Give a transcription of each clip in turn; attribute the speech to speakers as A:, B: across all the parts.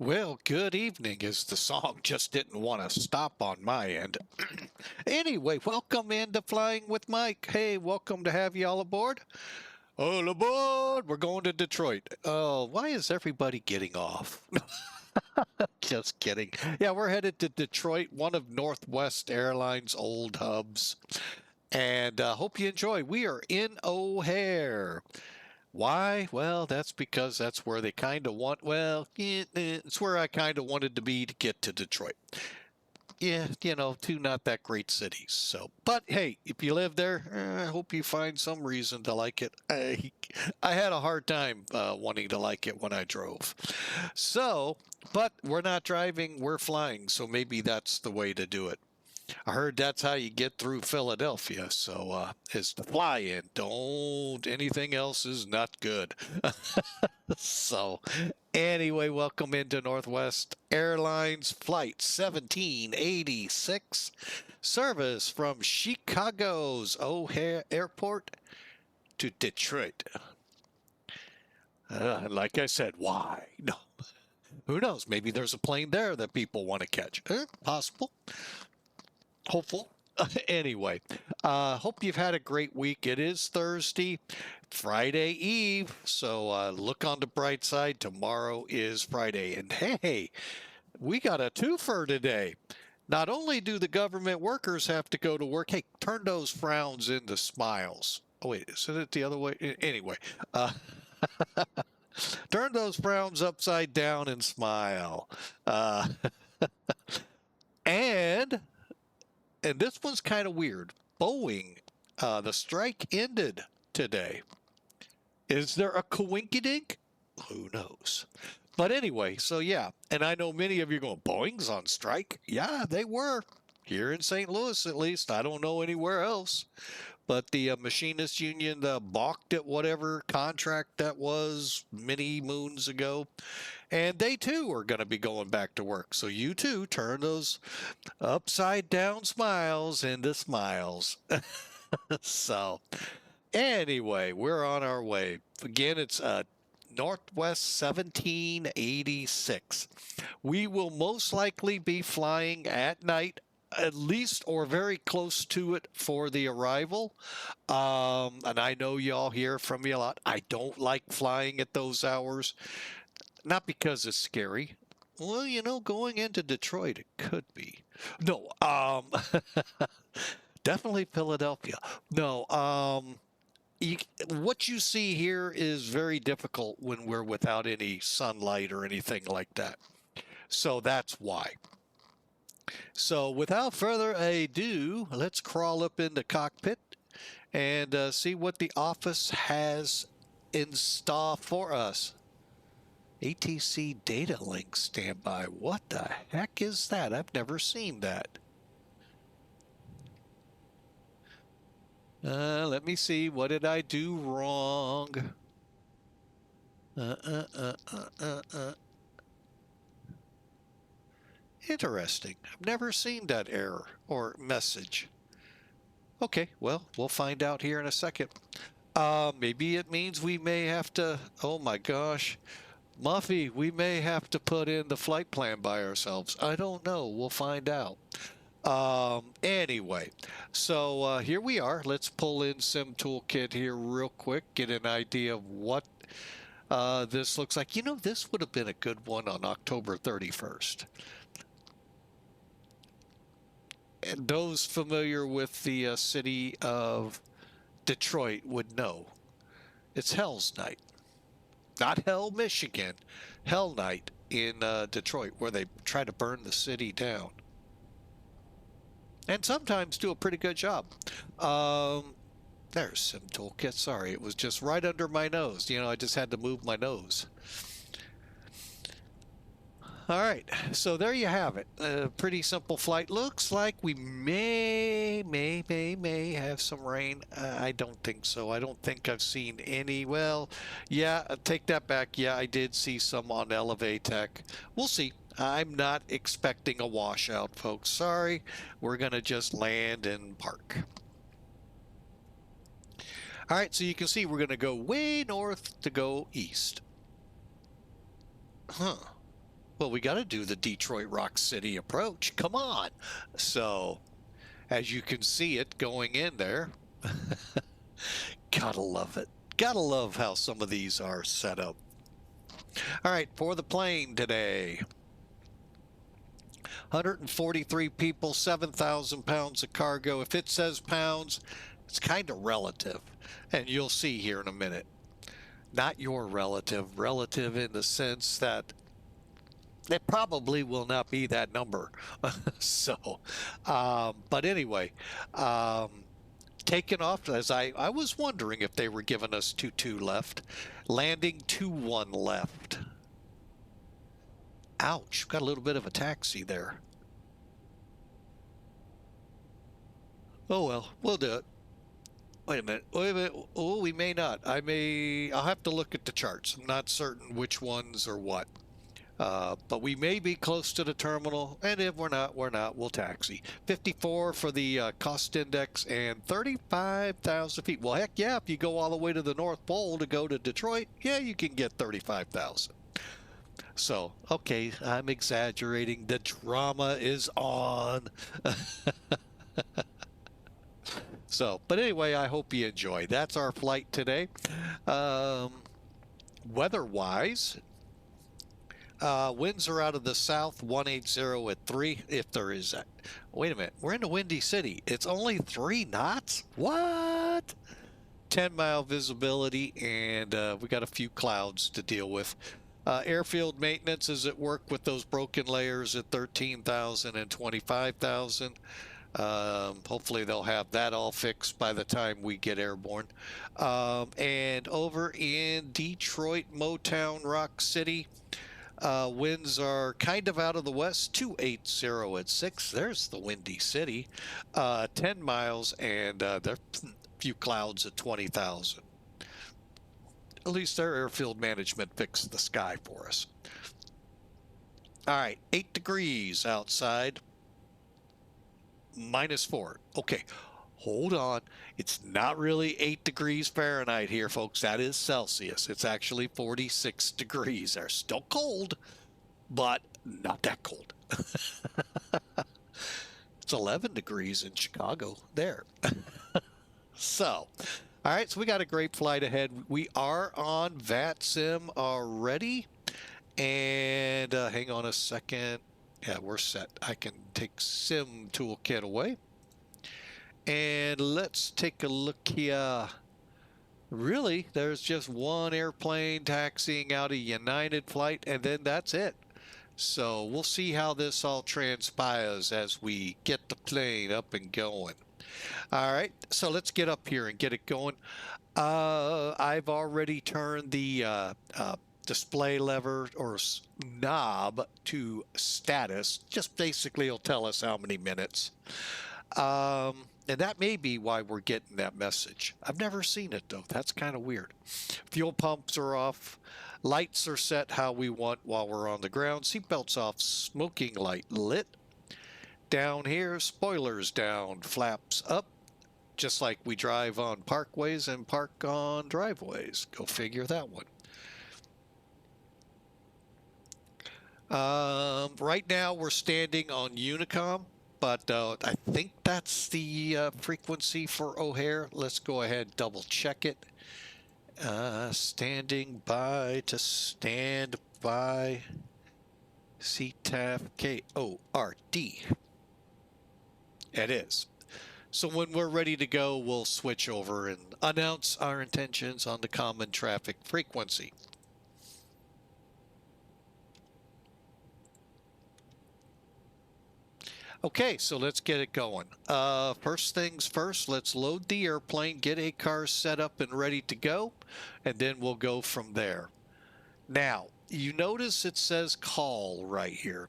A: Well, good evening, as the song just didn't want to stop on my end. Anyway, welcome into Flying with Mike. Hey, welcome to have you all aboard. All aboard! We're going to Detroit. Oh, why is everybody getting off? Just kidding. Yeah, we're headed to Detroit, one of Northwest Airlines' old hubs. And hope you enjoy. We are in O'Hare. Why? Well, that's because that's where they kind of want, well, it's where I kind of wanted to be to get to Detroit. Yeah, two not that great cities. So, but hey, if you live there, I hope you find some reason to like it. I had a hard time wanting to like it when I drove. So, but we're not driving, we're flying. So maybe that's the way to do it. I heard that's how you get through Philadelphia. So is the fly-in. Don't anything else is not good. So anyway, welcome into Northwest Airlines Flight 1786, service from Chicago's O'Hare Airport to Detroit. Like I said, why? No. Who knows? Maybe there's a plane there that people want to catch. Possible. Hopeful. Anyway, hope you've had a great week. It is Thursday, Friday Eve, so look on the bright side. Tomorrow is Friday, and hey, we got a twofer today. Not only do the government workers have to go to work, hey, turn those frowns into smiles. Oh wait, isn't it the other way? Anyway, turn those frowns upside down and smile. And this one's kind of weird. Boeing, the strike ended today. Is there a coinkydink? Who knows? But anyway, so yeah, and I know many of you are going, Boeing's on strike. Yeah, they were. Here in St. Louis, at least. I don't know anywhere else. But the machinists union balked at whatever contract that was many moons ago. And they too are going to be going back to work. So you too turn those upside down smiles into smiles. So anyway, we're on our way. Again, it's Northwest 1786. We will most likely be flying at night, at least or very close to it for the arrival. And I know y'all hear from me a lot. I don't like flying at those hours. Not because it's scary. Well, going into Detroit, it could be. No, definitely Philadelphia. No, what you see here is very difficult when we're without any sunlight or anything like that. So that's why. So without further ado, let's crawl up in the cockpit and see what the office has in store for us. ATC data link standby. What the heck is that? I've never seen that. Let me see. What did I do wrong? Interesting. I've never seen that error or message. Okay, well, we'll find out here in a second. Maybe it means we may have to, oh my gosh, Muffy, we may have to put in the flight plan by ourselves. I don't know. We'll find out. Anyway, so here we are. Let's pull in Sim Toolkit here real quick, get an idea of what this looks like. This would have been a good one on October 31st. And those familiar with the city of Detroit would know. It's Hell's Night. Not Hell, Michigan. Hell Night in Detroit, where they try to burn the city down. And sometimes do a pretty good job. There's Sim Toolkit. Sorry, it was just right under my nose. I just had to move my nose. All right, so there you have it. A pretty simple flight. Looks like we may have some rain. I don't think so. I don't think I've seen any. Well, yeah, take that back. Yeah, I did see some on Elevatech. We'll see. I'm not expecting a washout, folks. Sorry. We're going to just land and park. All right, so you can see we're going to go way north to go east. Huh. Well, we got to do the Detroit Rock City approach. Come on. So, as you can see it going in there, gotta love it. Gotta love how some of these are set up. All right, for the plane today. 143 people, 7,000 pounds of cargo. If it says pounds, it's kind of relative. And you'll see here in a minute. Not your relative, relative in the sense that it probably will not be that number. So, but anyway, taking off, as I was wondering if they were giving us 2-2 left, landing 2-1 left. Ouch, got a little bit of a taxi there. Oh well, we'll do it. Wait a minute. Wait a minute. Oh, we may not. I'll have to look at the charts. I'm not certain which ones or what. But we may be close to the terminal, and if we're not, we're not. We'll taxi. 54 for the cost index and 35,000 feet. Well, heck yeah, if you go all the way to the North Pole to go to Detroit, yeah, you can get 35,000. So, okay, I'm exaggerating. The drama is on. So, but anyway, I hope you enjoy. That's our flight today. Weather-wise, winds are out of the south, 180 at 3, if there is that. Wait a minute, we're in a windy city. It's only 3 knots? What? 10-mile visibility, and we got a few clouds to deal with. Airfield maintenance is at work with those broken layers at 13,000 and 25,000. Hopefully they'll have that all fixed by the time we get airborne. And over in Detroit, Motown, Rock City, winds are kind of out of the west, 280 at 6. There's the windy city. 10 miles, and there are a few clouds at 20,000. At least their airfield management fixed the sky for us. All right, 8 degrees outside. -4. Okay, hold on. It's not really 8 degrees Fahrenheit here, folks. That is Celsius. It's actually 46 degrees. They're still cold, but not that cold. It's 11 degrees in Chicago there. So, all right, so we got a great flight ahead. We are on VATSIM already. And hang on a second. Yeah, we're set. I can take Sim Toolkit away. And let's take a look here. Really, there's just one airplane taxiing out a United flight, and then that's it. So we'll see how this all transpires as we get the plane up and going. All right, so let's get up here and get it going. I've already turned the display lever or knob to status. Just basically it'll tell us how many minutes. And that may be why we're getting that message. I've never seen it though. That's kind of weird. Fuel pumps are off. Lights are set how we want while we're on the ground. Seatbelts off. Smoking light lit. Down here, spoilers down. Flaps up. Just like we drive on parkways and park on driveways. Go figure that one. Right now we're standing on Unicom, but I think that's the frequency for O'Hare. Let's go ahead and double check it. Standing by to stand by. CTAF KORD. It is. So when we're ready to go, we'll switch over and announce our intentions on the common traffic frequency. Okay, so let's get it going. First things first, let's load the airplane, get a car set up and ready to go, and then we'll go from there. Now, you notice it says call right here.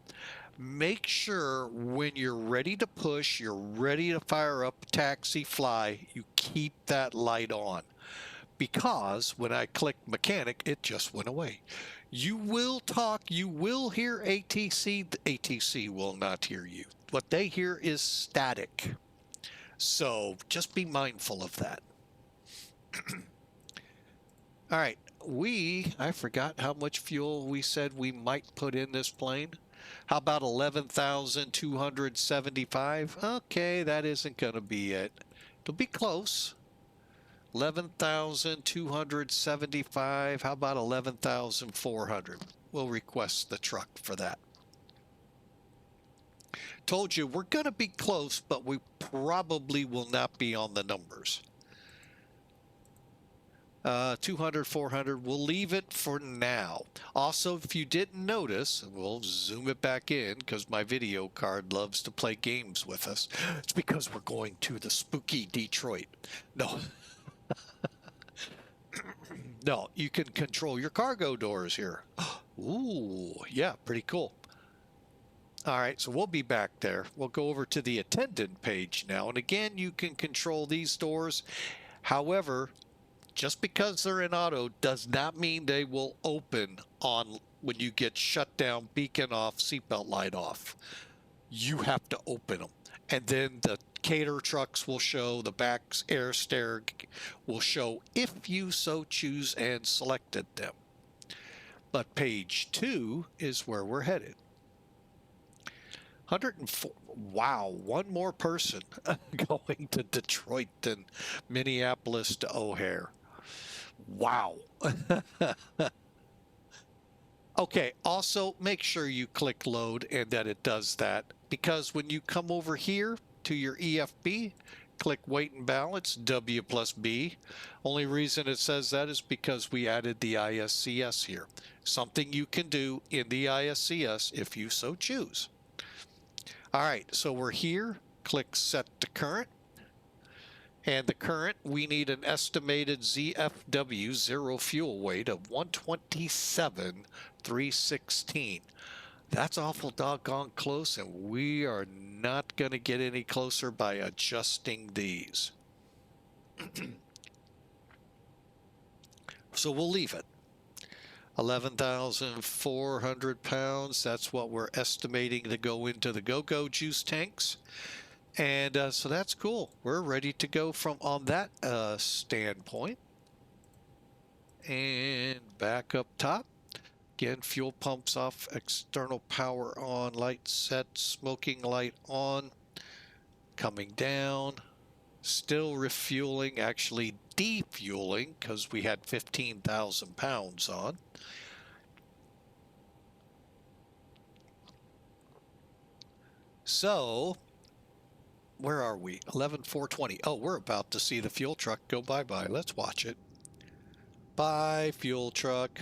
A: Make sure when you're ready to push, you're ready to fire up taxi fly, you keep that light on. Because when I click mechanic, it just went away. You will talk, you will hear ATC, the ATC will not hear you. What they hear is static. So just be mindful of that. All right, I forgot how much fuel we said we might put in this plane. How about 11,275? Okay, that isn't going to be it. It'll be close. 11,275. How about 11,400? We'll request the truck for that. Told you we're going to be close, but we probably will not be on the numbers. 200, 400, we'll leave it for now. Also, if you didn't notice, we'll zoom it back in because my video card loves to play games with us. It's because we're going to the spooky Detroit. No. No, you can control your cargo doors here. Ooh, yeah, pretty cool. All right, so we'll be back there. We'll go over to the attendant page now. And again, you can control these doors. However, just because they're in auto does not mean they will open on when you get shut down, beacon off, seatbelt light off. You have to open them. And then the cater trucks will show, the back air stair will show if you so choose and selected them. But page 2 is where we're headed. 104. Wow, one more person going to Detroit than Minneapolis to O'Hare. Wow. Okay, also make sure you click load and that it does that, because when you come over here to your EFB, click weight and balance, W plus B. Only reason it says that is because we added the ISCS here. Something you can do in the ISCS if you so choose. All right, so we're here. Click set to current. And the current, we need an estimated ZFW, zero fuel weight, of 127,316. That's awful doggone close, and we are not going to get any closer by adjusting these. So we'll leave it. 11,400 pounds. That's what we're estimating to go into the go-go juice tanks. And so that's cool. We're ready to go from on that standpoint. And back up top. Again, fuel pumps off, external power on, light set, smoking light on, coming down, still refueling, actually defueling because we had 15,000 pounds on. So, where are we? 11,420. Oh, we're about to see the fuel truck go bye-bye. Let's watch it. Bye, fuel truck.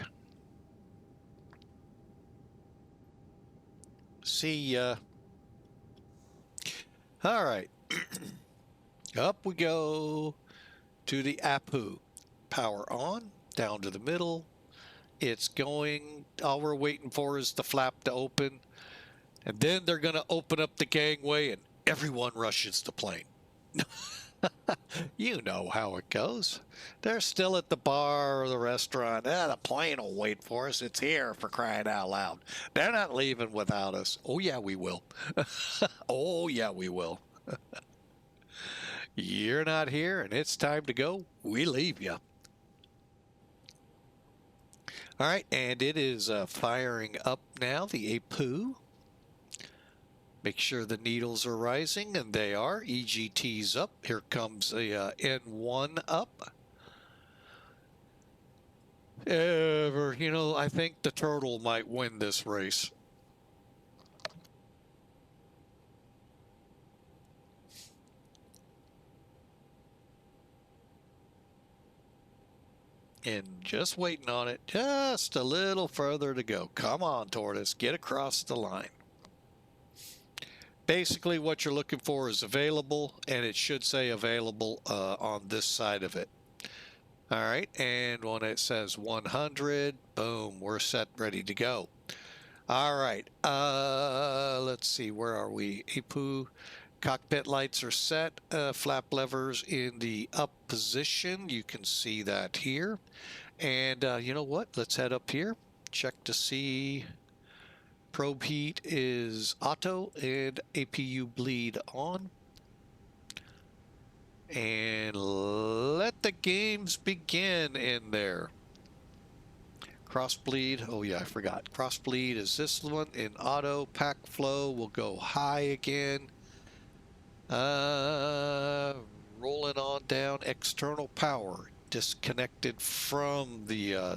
A: See ya. All right. Up we go to the APU. Power on, down to the middle. It's going. All we're waiting for is the flap to open. And then they're going to open up the gangway and everyone rushes the plane. You know how it goes. They're still at the bar or the restaurant. The plane will wait for us. It's here, for crying out loud. They're not leaving without us. Oh, yeah, we will. Oh, yeah, we will. You're not here and it's time to go. We leave you. All right, and it is firing up now, the APU. Make sure the needles are rising, and they are. EGT's up. Here comes the N1 up. You know, I think the turtle might win this race. And just waiting on it. Just a little further to go. Come on, tortoise. Get across the line. Basically, what you're looking for is available, and it should say available on this side of it. All right, and when it says 100, boom, we're set, ready to go. All right, let's see, where are we? APU, cockpit lights are set, flap levers in the up position. You can see that here. And you know what? Let's head up here, check to see. Probe heat is auto and APU bleed on. And let the games begin in there. cross bleed. Oh yeah, I forgot. Cross bleed is this one. In auto, pack flow will go high again. Rolling on down. External power disconnected from the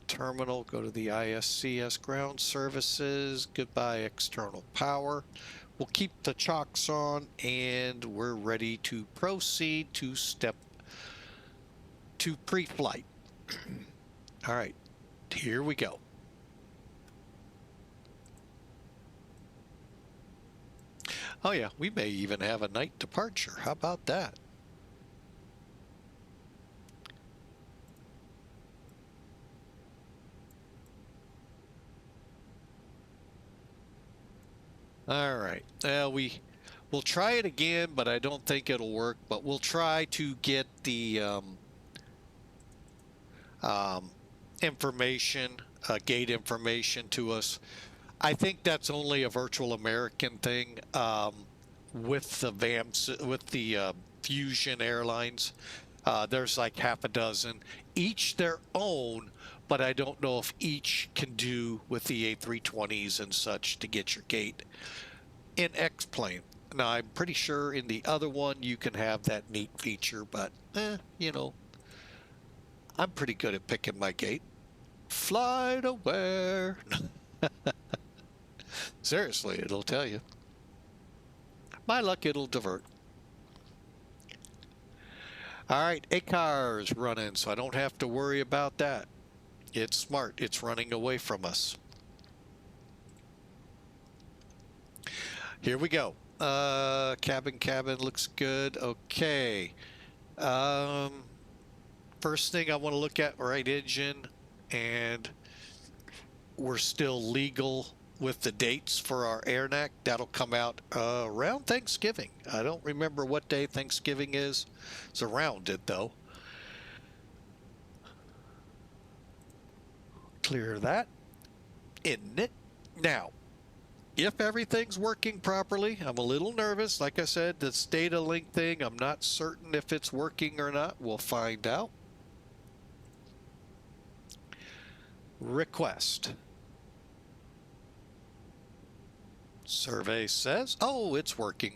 A: terminal. Go to the ISCS ground services. Goodbye external power. We'll keep the chocks on, and we're ready to proceed to step to pre-flight. All right, here we go. Oh yeah, we may even have a night departure. How about that? All right. We'll try it again, but I don't think it'll work. But we'll try to get the information, gate information to us. I think that's only a Virtual American thing with the VAMS, with the Fusion Airlines. There's like half a dozen, each their own, but I don't know if each can do with the A320s and such to get your gate in X-plane. Now, I'm pretty sure in the other one you can have that neat feature, but, you know, I'm pretty good at picking my gate. Flight aware. Seriously, it'll tell you. My luck, it'll divert. All right, ACAR's running, so I don't have to worry about that. It's smart. It's running away from us. Here we go. Cabin looks good. Okay. First thing I want to look at, right engine, and we're still legal with the dates for our AirNac. That'll come out around Thanksgiving. I don't remember what day Thanksgiving is. It's around it, though. Clear that. Isn't it? Now, if everything's working properly, I'm a little nervous. Like I said, this data link thing, I'm not certain if it's working or not. We'll find out. Request. Survey says, oh, it's working.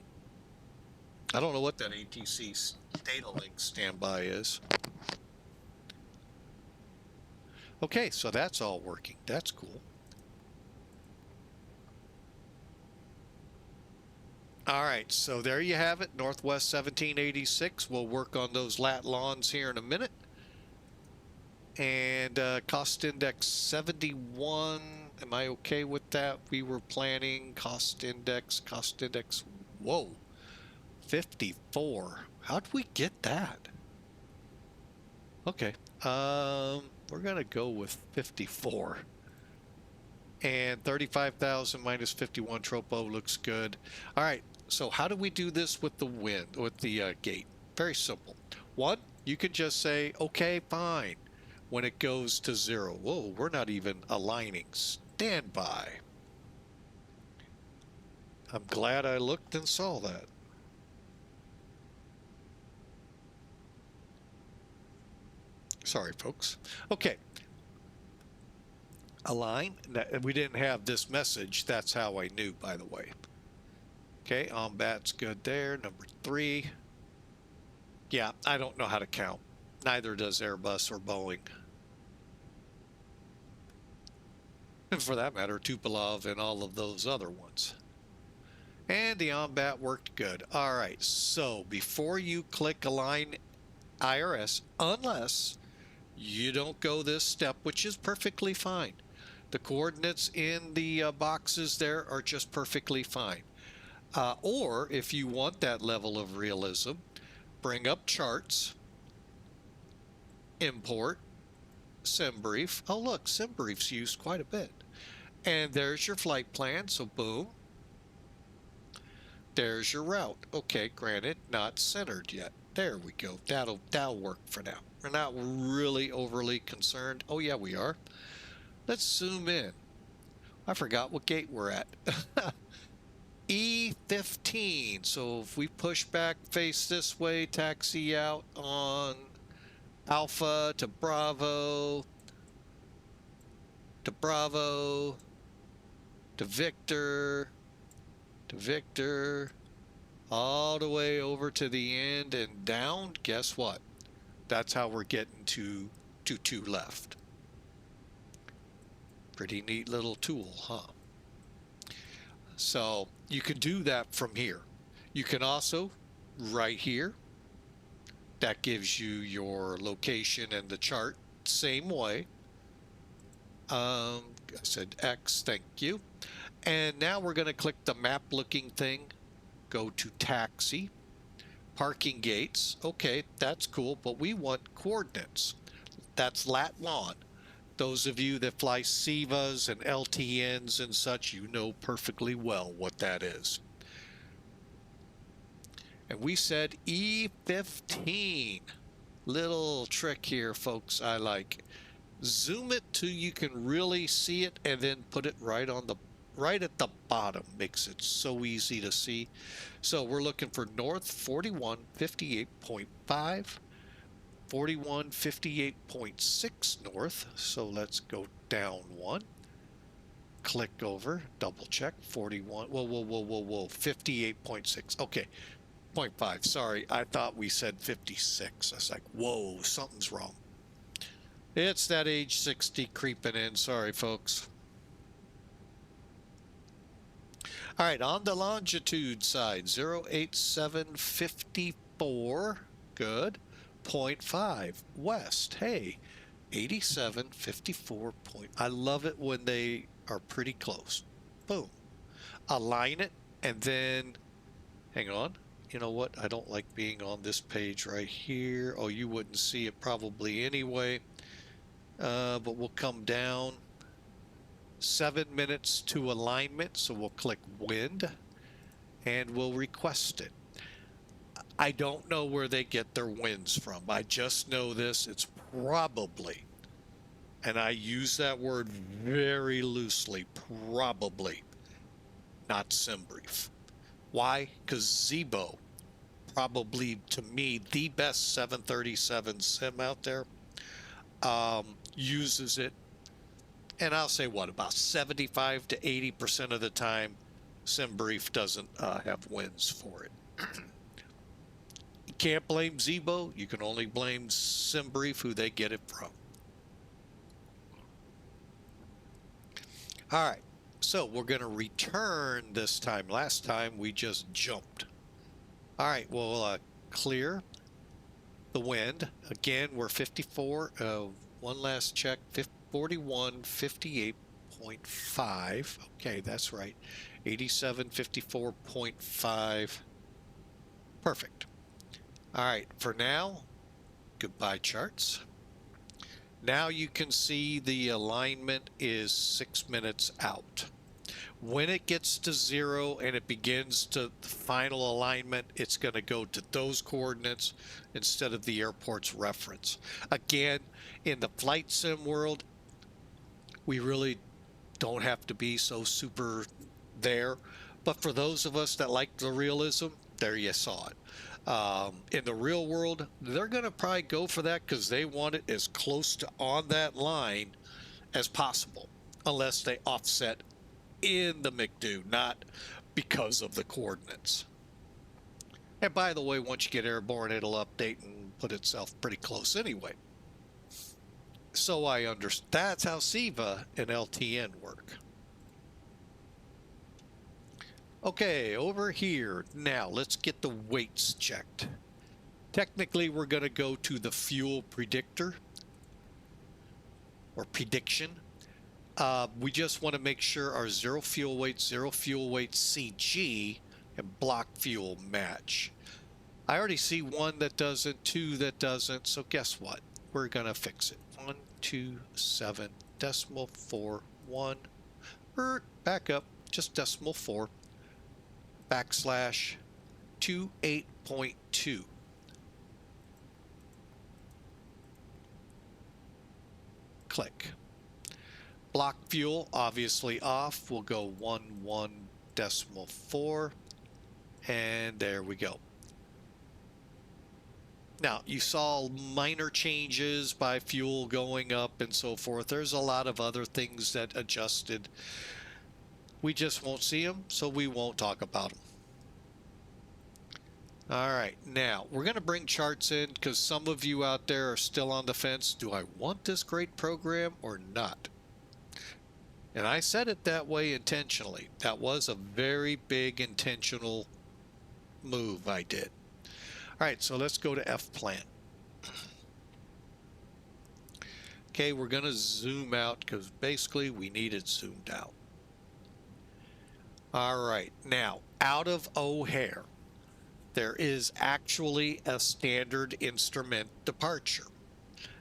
A: I don't know what that ATC data link standby is. Okay, so that's all working. That's cool. All right, so there you have it. Northwest 1786. We'll work on those lat lawns here in a minute. And cost index 71. Am I okay with that? We were planning cost index, whoa, 54. How'd we get that? Okay, we're gonna go with 54. And 35,000 minus 51 tropo looks good. All right, so how do we do this with the wind, with the gate? Very simple. One, you can just say, okay, fine, when it goes to 0. Whoa, we're not even aligning. Stand by. I'm glad I looked and saw that. Sorry, folks. Okay. Align. We didn't have this message. That's how I knew, by the way. Okay, OMBAT's good there. Number 3. Yeah, I don't know how to count. Neither does Airbus or Boeing. And for that matter, Tupolev and all of those other ones. And the OMBAT worked good. All right, so before you click Align IRS, unless you don't go this step, which is perfectly fine. The coordinates in the boxes there are just perfectly fine. Or if you want that level of realism, bring up charts, import, SimBrief. Oh, look, SimBrief's used quite a bit. And there's your flight plan, so boom. There's your route. Okay, granted, not centered yet. There we go. That'll work for now. We're not really overly concerned. Oh, yeah, we are. Let's zoom in. I forgot what gate we're at. E15. So if we push back, face this way, taxi out on Alpha to Bravo, to Bravo, to Victor, to Victor, all the way over to the end and down. Guess what? That's how we're getting to 2 left. Pretty neat little tool, huh? So you can do that from here. You can also, right here, that gives you your location and the chart, same way. I said X, thank you. And now we're going to click the map looking thing, go to taxi, parking gates. Okay, that's cool, but we want coordinates. That's lat long. Those of you that fly SIVAs and LTNs and such, you know perfectly well what that is. And we said E15. Little trick here, folks, I like. Zoom it till you can really see it and then put it right at the bottom. Makes it so easy to see. So we're looking for north 4158.5. 4158.6 north. So let's go down one. Click over, double check. 41. Whoa. 58.6. Okay. 0.5. Sorry, I thought we said 56. I was like, whoa, something's wrong. It's that age 60 creeping in. Sorry, folks. All right, on the longitude side, 08754. Good. 0.5 west. Hey, 8754. I love it when they are pretty close. Boom. Align it, and then, hang on. You know what? I don't like being on this page right here. Oh, you wouldn't see it probably anyway. But we'll come down 7 minutes to alignment. So we'll click wind and we'll request it. I don't know where they get their winds from. I just know this. It's probably, and I use that word very loosely, probably not SimBrief. Why? Because Zibo, probably to me the best 737 sim out there, uses it, and I'll say what, about 75 to 80% of the time SimBrief doesn't have wins for it. You can't blame Zibo, you can only blame SimBrief, who they get it from. All right, so we're going to return this time. Last time we just jumped. All right, we'll clear the wind. Again, we're 54. One last check, 4158.5. Okay, that's right. 8754.5. Perfect. All right, for now, goodbye charts. Now you can see the alignment is 6 minutes out. When it gets to 0 and it begins to the final alignment, it's going to go to those coordinates instead of the airport's reference. Again, in the flight sim world, we really don't have to be so super there. But for those of us that like the realism, there you saw it. In the real world, they're going to probably go for that because they want it as close to on that line as possible, unless they offset in the McDo, not because of the coordinates. And by the way, once you get airborne, it'll update and put itself pretty close anyway. So I understand that's how SIVA and LTN work. Okay, over here. Now let's get the weights checked. Technically, we're going to go to the fuel predictor or prediction. We just want to make sure our zero fuel weight CG, and block fuel match. I already see one that doesn't, two that doesn't, so guess what? We're going to fix it. 127.41. Back up, just decimal 4. /28.2. Click. Block fuel obviously off. We'll go 11.4, and there we go. Now, you saw minor changes by fuel going up and so forth. There's a lot of other things that adjusted. We just won't see them, so we won't talk about them. All right, now we're going to bring charts in because some of you out there are still on the fence. Do I want this great program or not? And I said it that way intentionally. That was a very big intentional move I did. All right, so let's go to F plan. Okay, we're going to zoom out because basically we need it zoomed out. All right, now out of O'Hare, there is actually a standard instrument departure.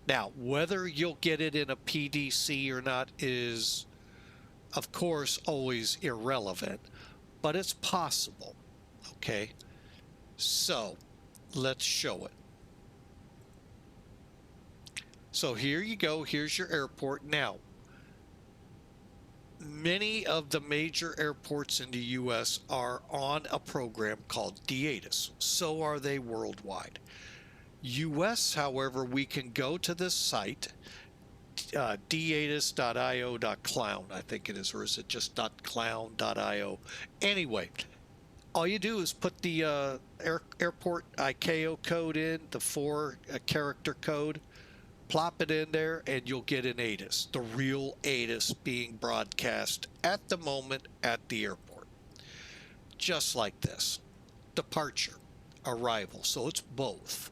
A: Now, whether you'll get it in a PDC or not is, of course, always irrelevant, but it's possible. Okay, so let's show it. So here you go. Here's your airport. Now, many of the major airports in the U.S. are on a program called DATIS. So are they worldwide. U.S., however, we can go to this site, datis.io.clown, I think it is, or is it just .clown.io? Anyway, all you do is put the airport ICAO code in, the 4-character code, plop it in there, and you'll get an ATIS, the real ATIS being broadcast at the moment at the airport. Just like this. Departure, arrival, so it's both.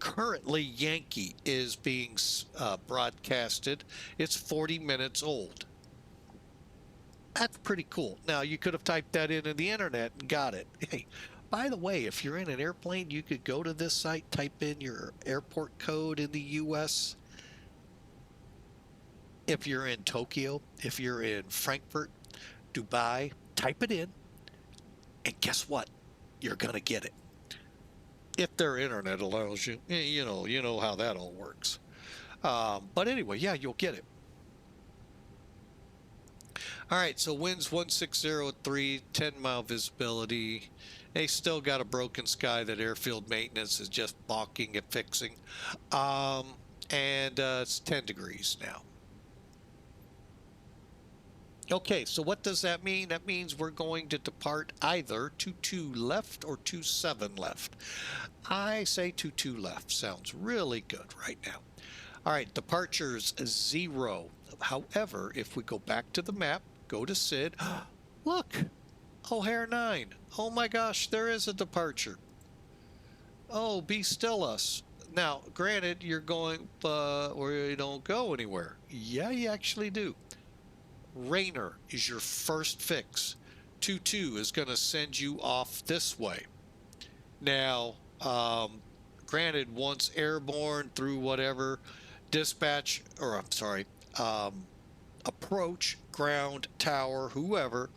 A: Currently, Yankee is being broadcasted. It's 40 minutes old. That's pretty cool. Now, you could have typed that into the internet and got it. Hey, by the way, if you're in an airplane, you could go to this site, type in your airport code in the U.S. If you're in Tokyo, if you're in Frankfurt, Dubai, type it in, and guess what? You're going to get it. If their internet allows you, you know how that all works. But anyway, yeah, you'll get it. All right, so winds 1603, 10-mile visibility. They still got a broken sky that airfield maintenance is just balking at fixing. And it's 10 degrees now. Okay, so what does that mean? That means we're going to depart either 22 left or 27 left. I say 22 left. Sounds really good right now. All right, departures 0. However, if we go back to the map, go to SID, look, O'Hare 9. Oh my gosh, there is a departure. Oh, be still us. Now, granted, you're going, or you don't go anywhere. Yeah, you actually do. Rainer is your first fix. 22 is going to send you off this way. Now, granted, once airborne through whatever, dispatch, or I'm sorry, approach, ground, tower, whoever,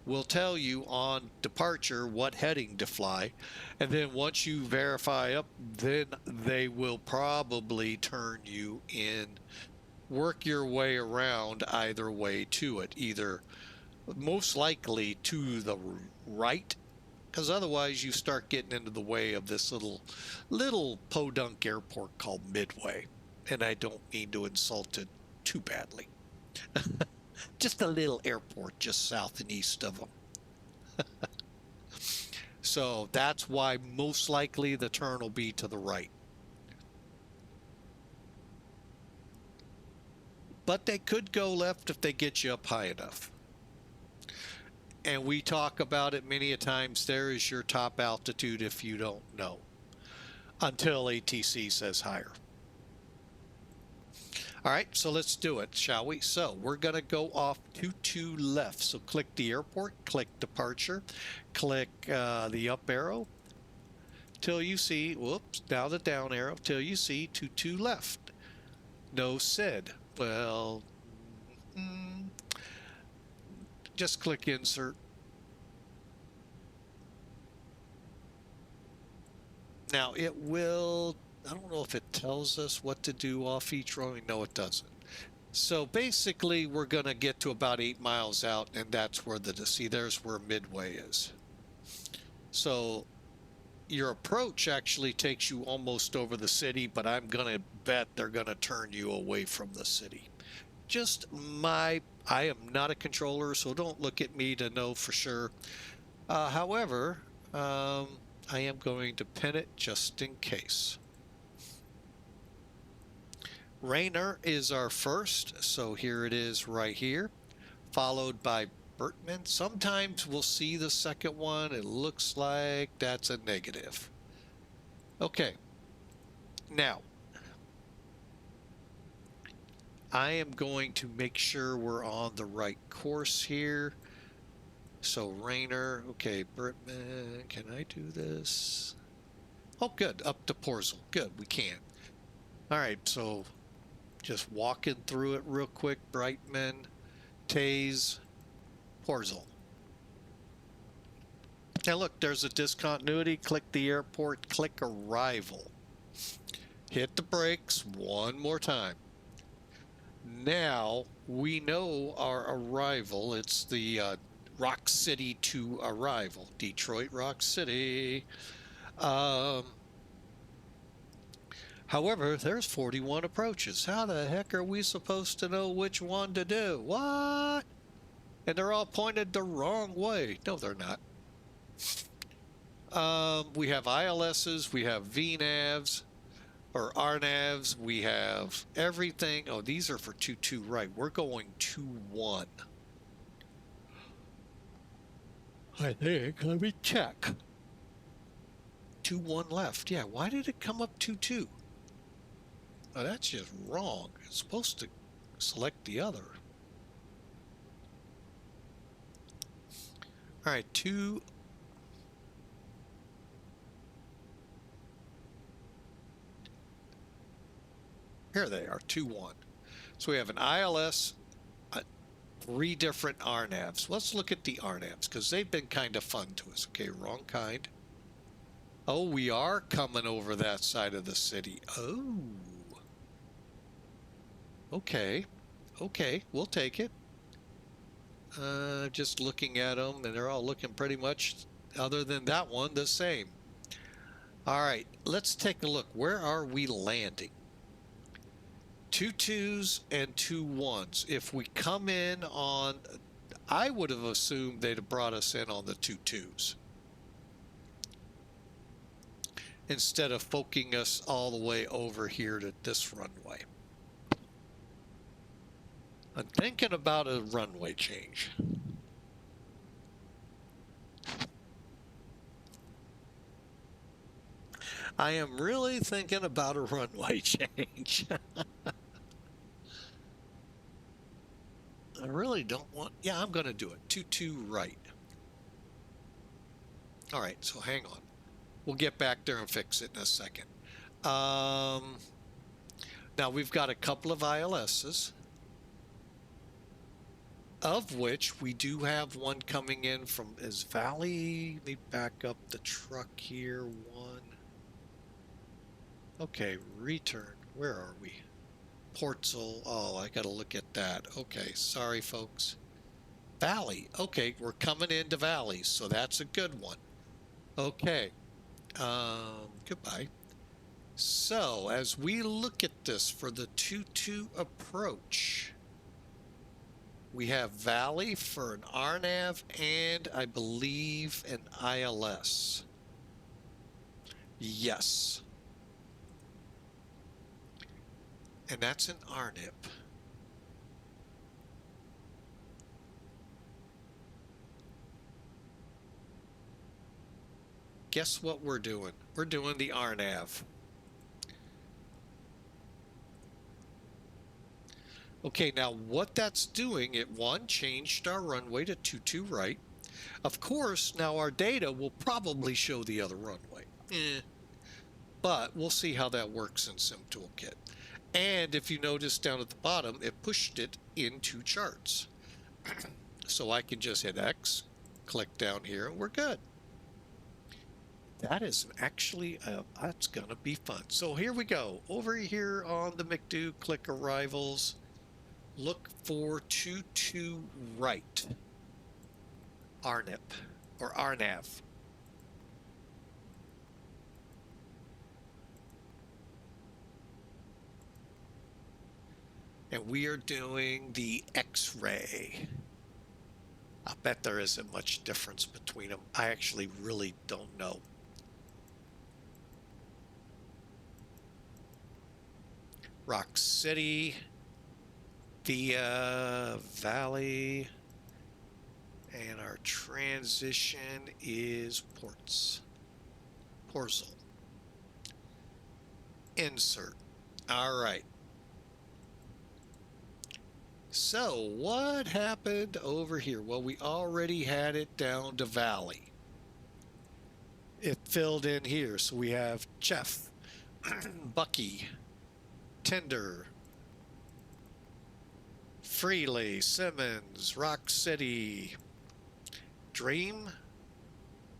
A: will tell you on departure what heading to fly. And then once you verify up, then they will probably turn you in. Work your way around either way to it, either most likely to the right, because otherwise you start getting into the way of this little podunk airport called Midway, and I don't mean to insult it too badly. Just a little airport just south and east of them. So that's why most likely the turn will be to the right. But they could go left if they get you up high enough. And we talk about it many a times. There is your top altitude if you don't know. Until ATC says higher. All right, so let's do it, shall we? So we're going to go off 22 left. So click the airport, click departure, click the up arrow till you see, whoops, now the down arrow till you see 22 left. No SID. Well, just click insert. Now it will, I don't know if it tells us what to do off each runway. No, it doesn't. So basically we're going to get to about 8 miles out, and that's where see, there's where Midway is. So your approach actually takes you almost over the city, but I'm gonna bet they're gonna turn you away from the city. Just I am not a controller, so don't look at me to know for sure. However, I am going to pin it just in case. Rayner is our first, so here it is right here, followed by Bertman. Sometimes we'll see the second one. It looks like that's a negative. Okay. Now, I am going to make sure we're on the right course here. So Rayner, okay, Bertman, can I do this? Oh, good, up to Porzel. Good, we can. All right, so just walking through it real quick. Brightman, Taze, Porzel. Now look, there's a discontinuity. Click the airport, click arrival. Hit the brakes one more time. Now we know our arrival. It's the Rock City to arrival. Detroit, Rock City. However, there's 41 approaches. How the heck are we supposed to know which one to do? What? And they're all pointed the wrong way. No, they're not. We have ILSs, we have VNAVs, or RNAVs, we have everything. Oh, these are for 2-2 right. We're going 2-1. I think, let me check. 2-1 left. Yeah, why did it come up 2-2? Oh, that's just wrong. It's supposed to select the other. All right, 2. Here they are, 2-1. So we have an ILS, 3 different RNAVs. Let's look at the RNAVs because they've been kind of fun to us. Okay, wrong kind. Oh, we are coming over that side of the city. Oh. Okay. Okay, we'll take it. Just looking at them, and they're all looking pretty much, other than that one, the same. All right, let's take a look. Where are we landing? 2 2s and 2 1s. If we come in on, I would have assumed they'd have brought us in on the 2 2s. Instead of poking us all the way over here to this runway. I'm thinking about a runway change. I am really thinking about a runway change. I really don't want, yeah, I'm going to do it. 2-2 right. All right, so hang on. We'll get back there and fix it in a second. Now we've got a couple of ILSs, of which we do have one coming in from, is Valley? Let me back up the truck here. 1. Okay, return. Where are we? Portzel. Oh, I got to look at that. Okay, sorry, folks. Valley. Okay, we're coming into Valley, so that's a good one. Okay. Goodbye. So, as we look at this for the 2-2 approach, we have Valley for an RNAV and, I believe, an ILS. Yes. And that's an RNIP. Guess what we're doing? We're doing the RNAV. Okay, now what that's doing, it changed our runway to 2-2 right. Of course, now our data will probably show the other runway. But we'll see how that works in Sim Toolkit. And if you notice down at the bottom, it pushed it into charts. So I can just hit X, click down here, and we're good. That is actually, that's going to be fun. So here we go. Over here on the McDo, click Arrivals. Look for 2-2 right. RNIP, or RNAV. and we are doing the X-ray. I bet there isn't much difference between them. I actually really don't know. Rock City, Via Valley, and our transition is Ports. Porzel. Insert. All right. So what happened over here? Well, we already had it down to Valley. It filled in here. So we have Jeff, Bucky, Tender, Freely, Simmons, Rock City, Dream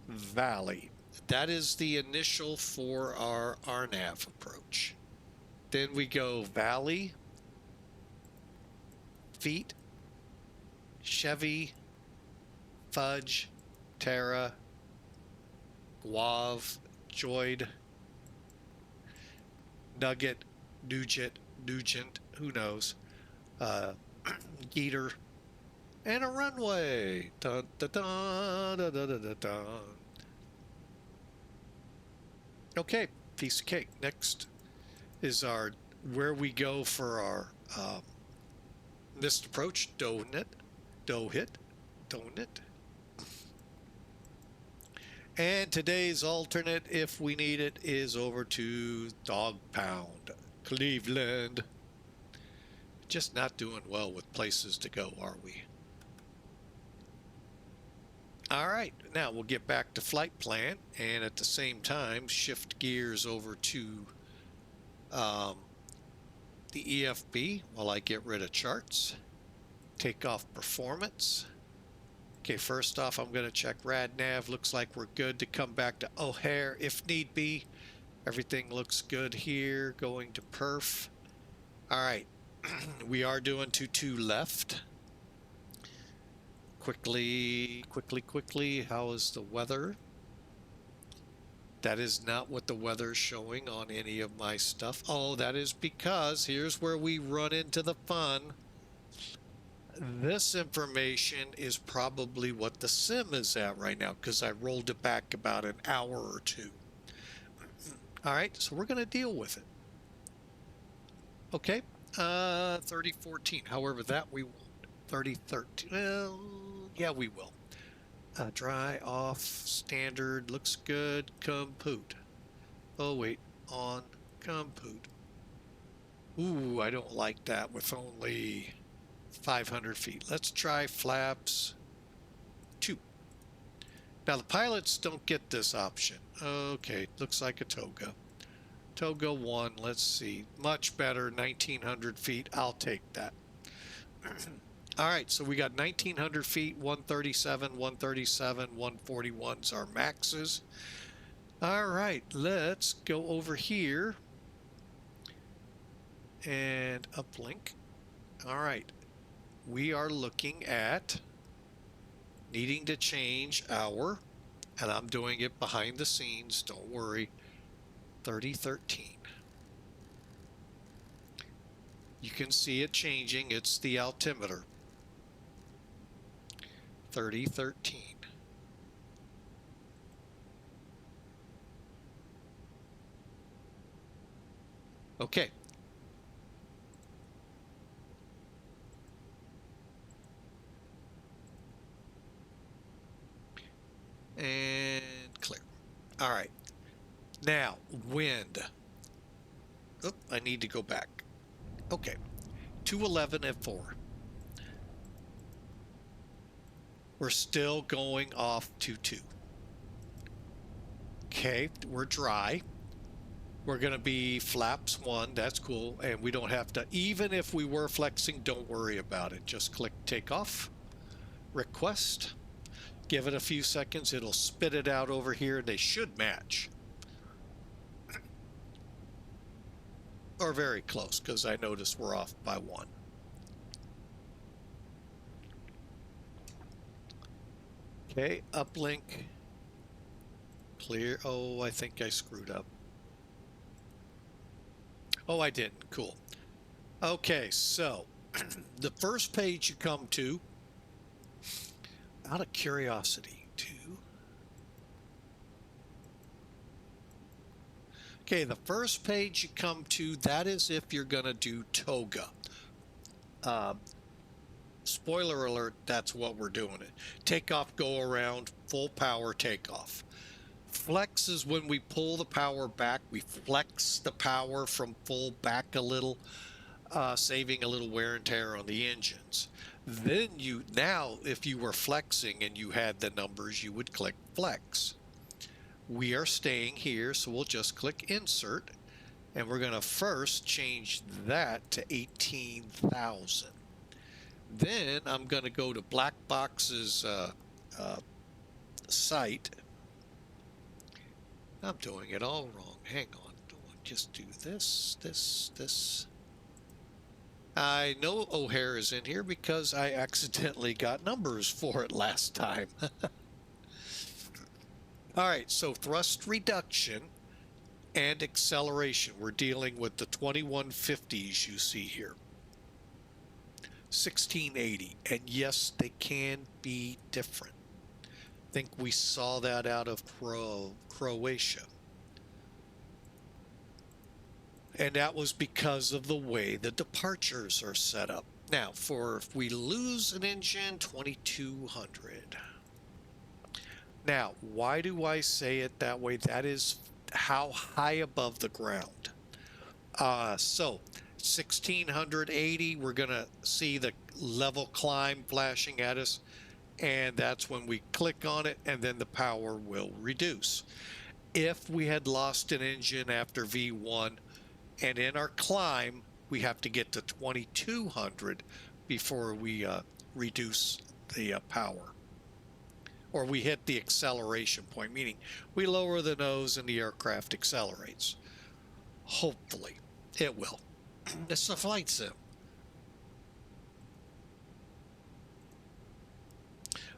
A: Valley. That is the initial for our RNAV approach. Then we go Valley, Feet, Chevy, Fudge, Terra, Guave, Joyd, Nugget, Nugent, who knows, Geeter, and a runway. Dun, dun, dun, dun, dun, dun, dun. Okay, piece of cake. Next is our where we go for our missed approach, donut, dough hit, donut. And today's alternate, if we need it, is over to Dog Pound, Cleveland. Just not doing well with places to go, are we? All right, now we'll get back to flight plan and at the same time shift gears over to the EFB while I get rid of charts. Takeoff performance. Okay, first off, I'm going to check RadNav. Looks like we're good to come back to O'Hare if need be. Everything looks good here. Going to perf. All right, we are doing 22 left. Quickly, how is the weather? That is not what the weather's showing on any of my stuff. Oh, that is because here's where we run into the fun. This information is probably what the sim is at right now because I rolled it back about an hour or two. All right, so we're going to deal with it. Okay, 3014. However, that we won't. 3013. Well, yeah, we will. Dry, off, standard, looks good, compute. Oh, wait, on, compute. Ooh, I don't like that with only 500 feet. Let's try flaps 2. Now, the pilots don't get this option. Okay, looks like a Toga. Toga 1, let's see. Much better, 1900 feet. I'll take that. All right, so we got 1900 feet, 137, 137, 141's our maxes. All right, let's go over here and uplink. All right, we are looking at needing to change our, and I'm doing it behind the scenes, don't worry, 3013. You can see it changing. It's the altimeter. 3013. Okay. And clear. All right. Now, wind. Oop, I need to go back. Okay. 211 at 4. We're still going off 2-2. Okay, we're dry. We're going to be flaps 1. That's cool. And we don't have to, even if we were flexing, don't worry about it. Just click takeoff, request, give it a few seconds. It'll spit it out over here. They should match. Or very close, because I noticed we're off by 1. Okay, uplink, clear. Oh, I think I screwed up. Oh, I didn't. Cool. Okay, so the first page you come to, out of curiosity, okay, the first page you come to, that is if you're going to do toga. Spoiler alert, that's what we're doing it. Takeoff, go around, full power takeoff. Flex is when we pull the power back. We flex the power from full back a little, saving a little wear and tear on the engines. Then now, if you were flexing and you had the numbers, you would click flex. We are staying here, so we'll just click insert, and we're going to first change that to 18,000. Then I'm going to go to Black Box's site. I'm doing it all wrong. Hang on. Just do this. I know O'Hare is in here because I accidentally got numbers for it last time. All right, so thrust reduction and acceleration. We're dealing with the 2150s you see here. 1680, and yes, they can be different. I think we saw that out of Croatia. And that was because of the way the departures are set up. Now, if we lose an engine, 2200. Now, why do I say it that way? That is how high above the ground. So 1680, we're going to see the level climb flashing at us, and that's when we click on it, and then the power will reduce. If we had lost an engine after V1, and in our climb, we have to get to 2200 before we reduce the power. Or we hit the acceleration point, meaning we lower the nose and the aircraft accelerates. Hopefully, it will. It's a flight sim.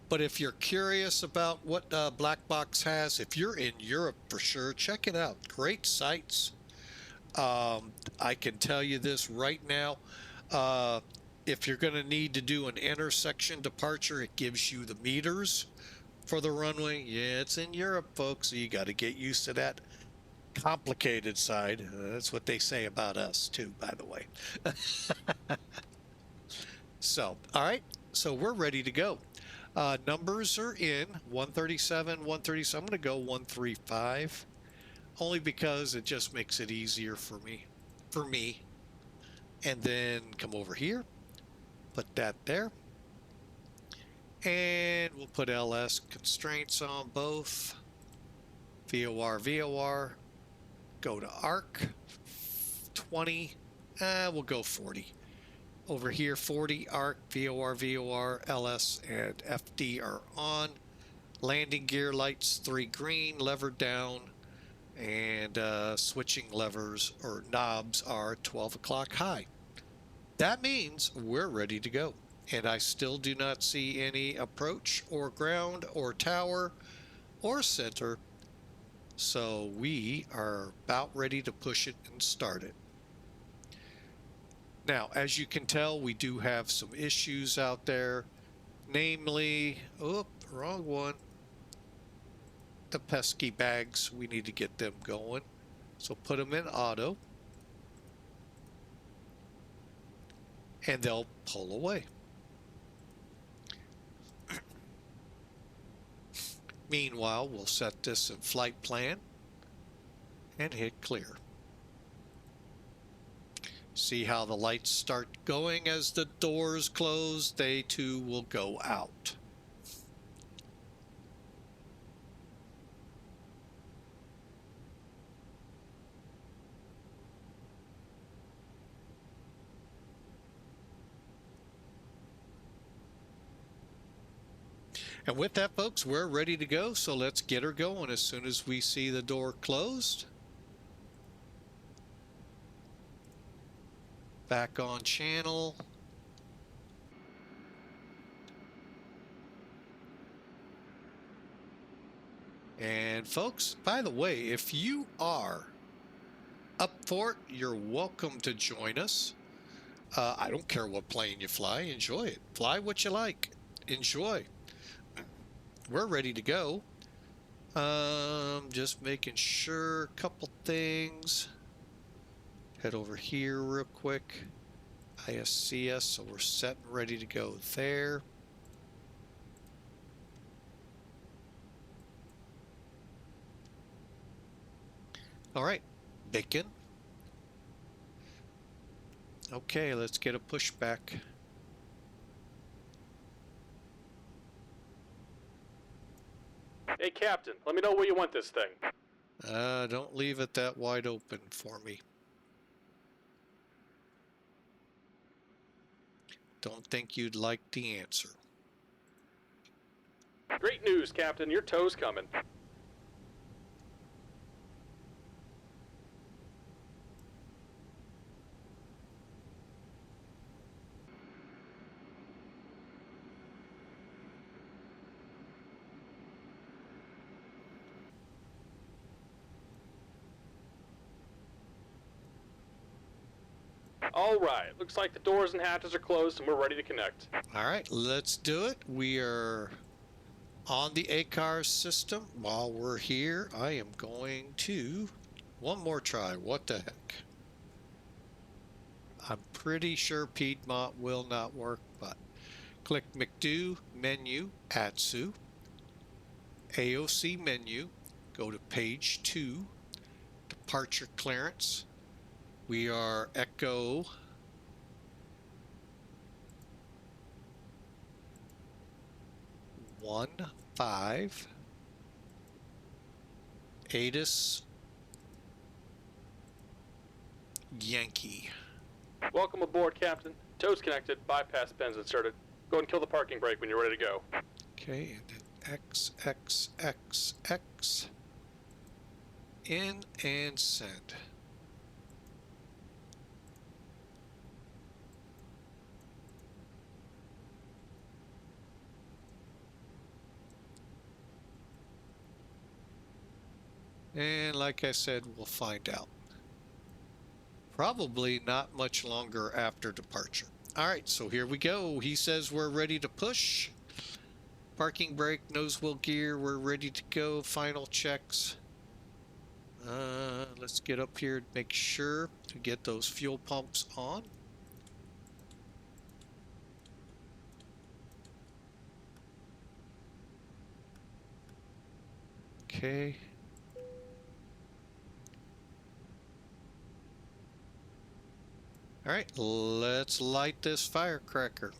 A: But if you're curious about what Black Box has, if you're in Europe for sure, check it out. Great sites. I can tell you this right now. If you're going to need to do an intersection departure, it gives you the meters for the runway. Yeah, it's in Europe, folks, so you got to get used to that complicated side. That's what they say about us too, by the way. So, all right, so we're ready to go. Numbers are in 137, 137. I'm going to go 135, only because it just makes it easier for me. And then come over here, put that there. And we'll put LS constraints on both. VOR, go to ARC, 20, we'll go 40. Over here, 40, ARC, VOR, LS, and FD are on. Landing gear lights, 3 green, lever down, and switching levers or knobs are 12 o'clock high. That means we're ready to go. And I still do not see any approach or ground or tower or center. So we are about ready to push it and start it. Now, as you can tell, we do have some issues out there. Namely, wrong one. The pesky bags, we need to get them going. So put them in auto. And they'll pull away. Meanwhile, we'll set this in flight plan and hit clear. See how the lights start going as the doors close? They too will go out. And with that, folks, we're ready to go. So let's get her going as soon as we see the door closed. Back on channel. And folks, by the way, if you are up for it, you're welcome to join us. I don't care what plane you fly. Enjoy it. Fly what you like. Enjoy. We're ready to go. Just making sure a couple things. Head over here real quick. ISCS, so we're set and ready to go there. All right, bacon. Okay, let's get a pushback.
B: Hey, Captain, let me know where you want this thing.
A: Don't leave it that wide open for me. Don't think you'd like the answer.
B: Great news, Captain. Your tow's coming. All right, looks like the doors and hatches are closed and we're ready to connect.
A: All right, let's do it. We are on the ACAR system. While we're here, I am going to one more try. What the heck? I'm pretty sure Piedmont will not work, but click McDo menu, ATSU, AOC menu, go to page 2, departure clearance. We are Echo 1-5, ATIS Yankee.
B: Welcome aboard, Captain. Tow's connected, bypass pins inserted. Go and kill the parking brake when you're ready to go.
A: Okay, and then XXXX in and send. And like I said, we'll find out. Probably not much longer after departure. All right, so here we go. He says we're ready to push. Parking brake, nose wheel gear, we're ready to go. Final checks. Let's get up here and make sure to get those fuel pumps on. Okay. All right, let's light this firecracker.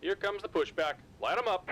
B: Here comes the pushback. Light them up.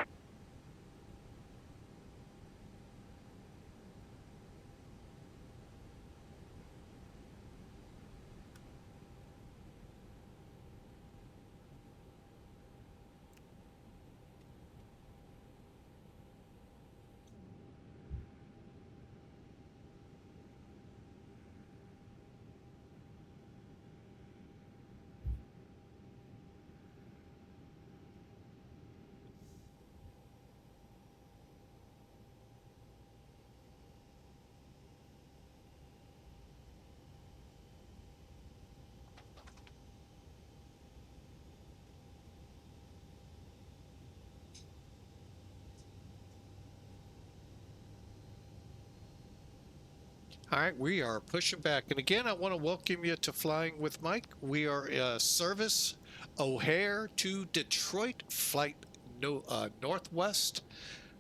A: All right, we are pushing back. And again, I want to welcome you to Flying with Mike. We are service O'Hare to Detroit, flight Northwest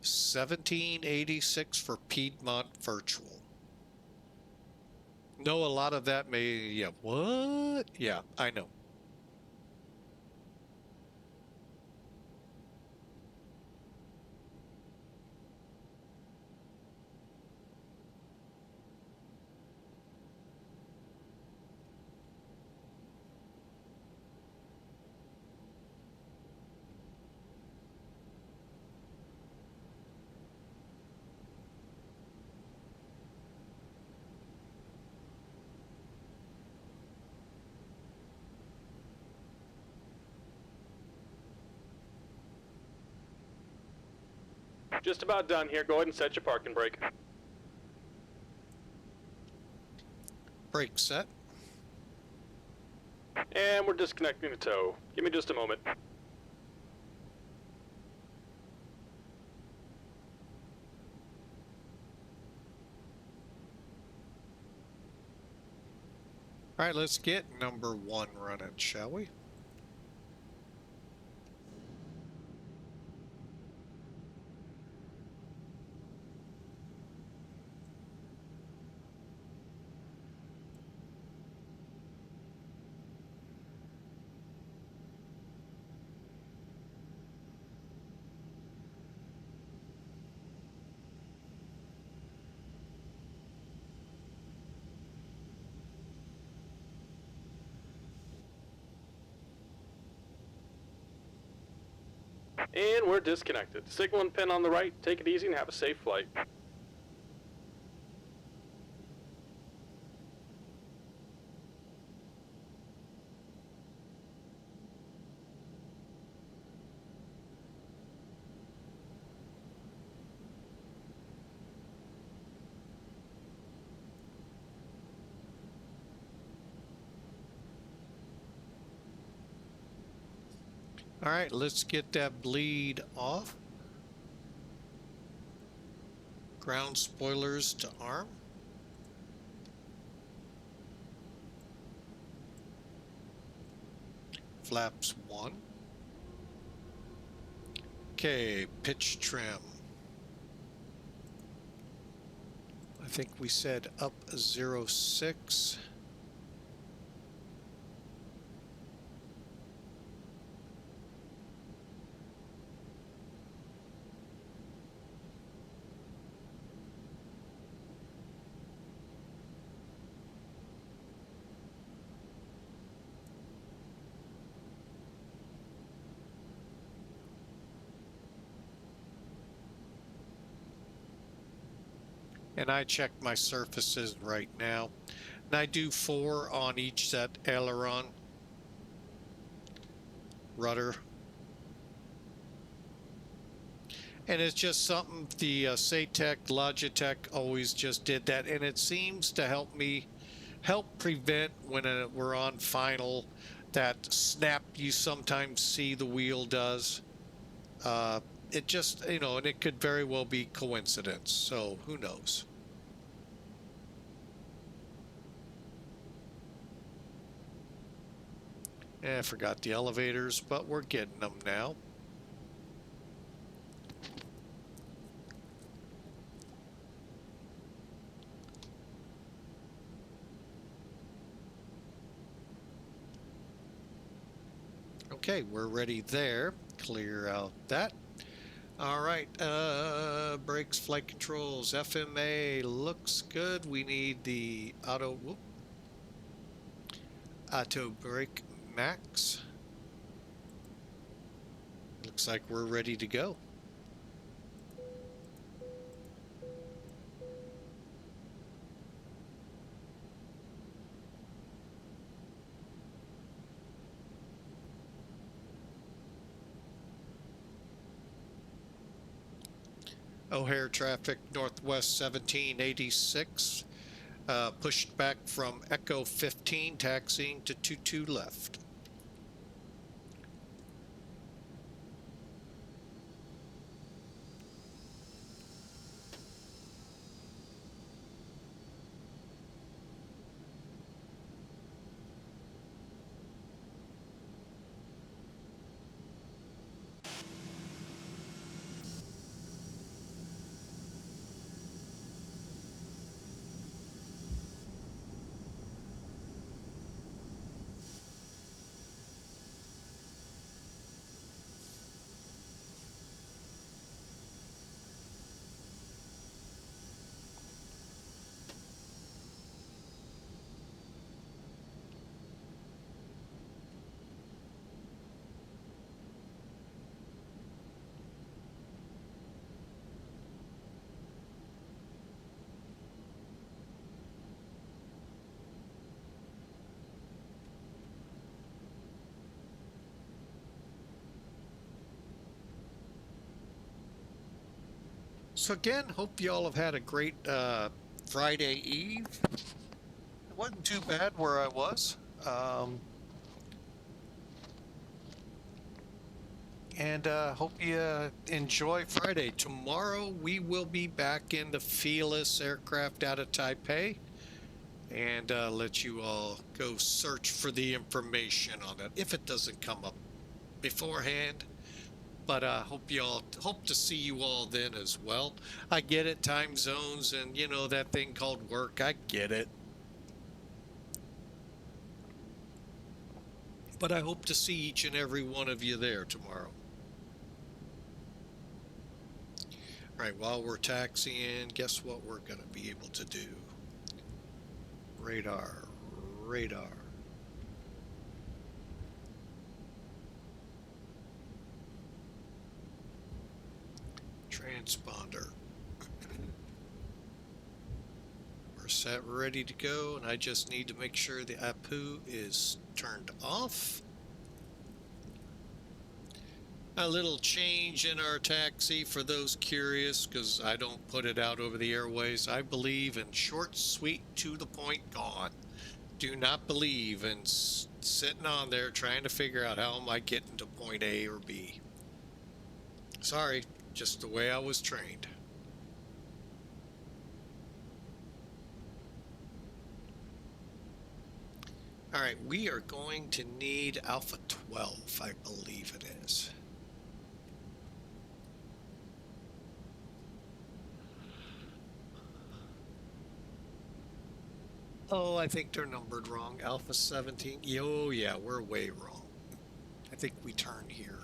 A: 1786 for Piedmont Virtual. Know a lot of that may, yeah, what? Yeah, I know.
B: Just about done here. Go ahead and set your parking brake.
A: Brake set.
B: And we're disconnecting the tow. Give me just a moment.
A: All right, let's get number 1 running, shall we?
B: And we're disconnected. Signal and pin on the right. Take it easy and have a safe flight.
A: All right, let's get that bleed off. Ground spoilers to arm. Flaps 1. Okay, pitch trim. I think we said up 0.6. And I check my surfaces right now. And I do 4 on each set aileron, rudder. And it's just something the Saitek, Logitech always just did that. And it seems to help prevent when we're on final, that snap you sometimes see the wheel does. It just, you know, and it could very well be coincidence. So who knows? I forgot the elevators, but we're getting them now. Okay, we're ready there. Clear out that. All right, brakes, flight controls, FMA looks good. We need the auto brake max. Looks like we're ready to go. O'Hare traffic, Northwest 1786, pushed back from Echo 15, taxiing to 22 left. So again, hope you all have had a great Friday Eve. wasn't too bad where I was. And hope you enjoy Friday. Tomorrow we will be back in the Fearless aircraft out of Taipei, and let you all go search for the information on it if it doesn't come up beforehand. But hope to see you all then as well. I get it, time zones and you know that thing called work. I get it. But I hope to see each and every one of you there tomorrow. All right, while we're taxiing, guess what we're going to be able to do? Radar. Transponder. We're set, ready to go, and I just need to make sure the APU is turned off. A little change in our taxi for those curious, because I don't put it out over the airways. I believe in short, sweet, to the point, gone. Do not believe in sitting on there trying to figure out how am I getting to point A or B. Sorry, just the way I was trained. All right, we are going to need Alpha 12, I believe it is. Oh, I think they're numbered wrong. Alpha 17. Oh, yeah, we're way wrong. I think we turn here.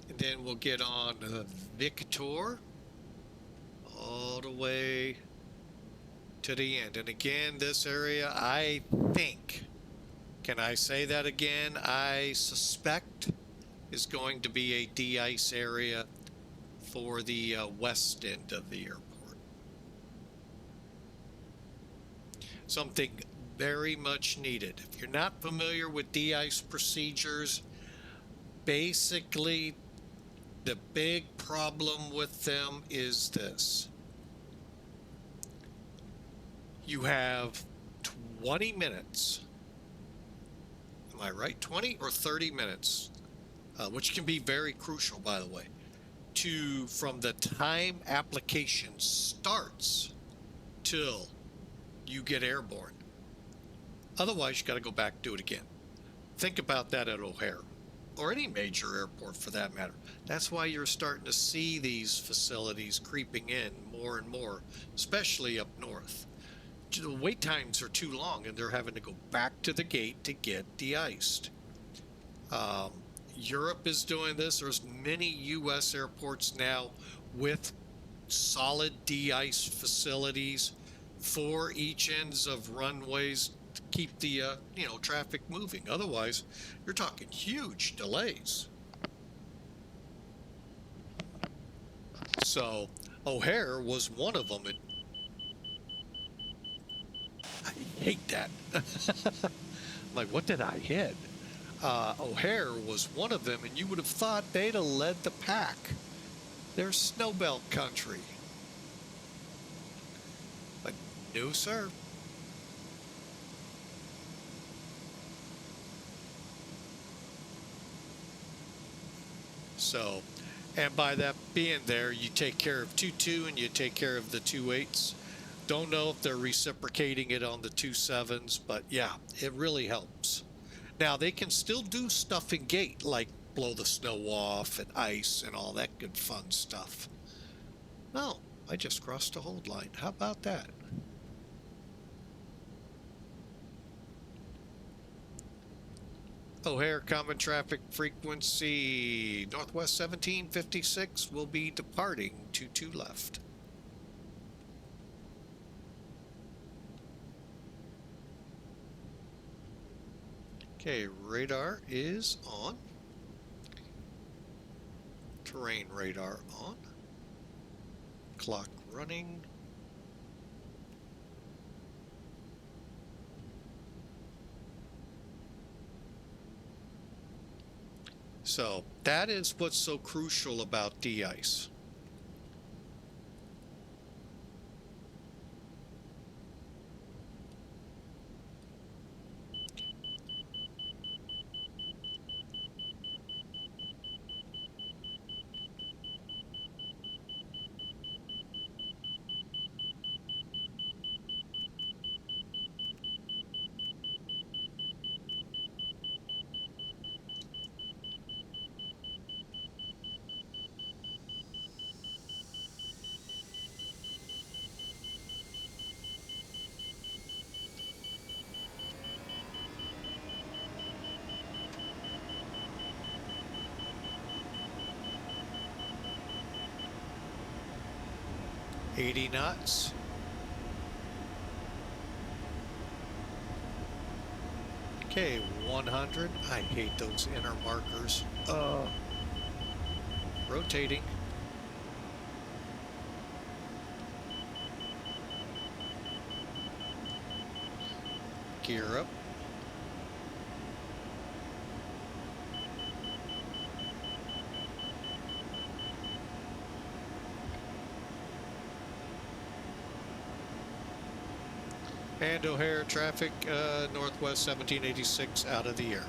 A: And then we'll get on Victor all the way to the end. And again, this area, I think, can I say that again? I suspect is going to be a de-ice area for the west end of the airport. Something very much needed. If you're not familiar with de-ice procedures, basically the big problem with them is this. You have 20 minutes. Am I right? 20 or 30 minutes, which can be very crucial, by the way, from the time application starts till you get airborne. Otherwise, you got to go back and do it again. Think about that at O'Hare, or any major airport for that matter. That's why you're starting to see these facilities creeping in more and more, especially up north. The wait times are too long and they're having to go back to the gate to get de-iced. Europe is doing this. There's many U.S. airports now with solid de-ice facilities for each ends of runways to keep the traffic moving. Otherwise, you're talking huge delays. So O'Hare was one of them. I hate that. I'm like, what did I hit? O'Hare was one of them, and you would have thought they'd have led the pack. They're snowbelt country. But no, sir. So, and by that being there, you take care of 2.2 and you take care of the 2.8s. Don't know if they're reciprocating it on the 2.7s, but yeah, it really helps. Now, they can still do stuff in gate, like blow the snow off and ice and all that good fun stuff. Oh, I just crossed a hold line. How about that? O'Hare common traffic frequency, Northwest 1756 will be departing to 2 left. Okay, radar is on. Terrain radar on. Clock running. So that is what's so crucial about de-ice. $80 knots. Okay, 100. I hate those inner markers. Rotating. Gear up. And O'Hare traffic, northwest 1786 out of the area.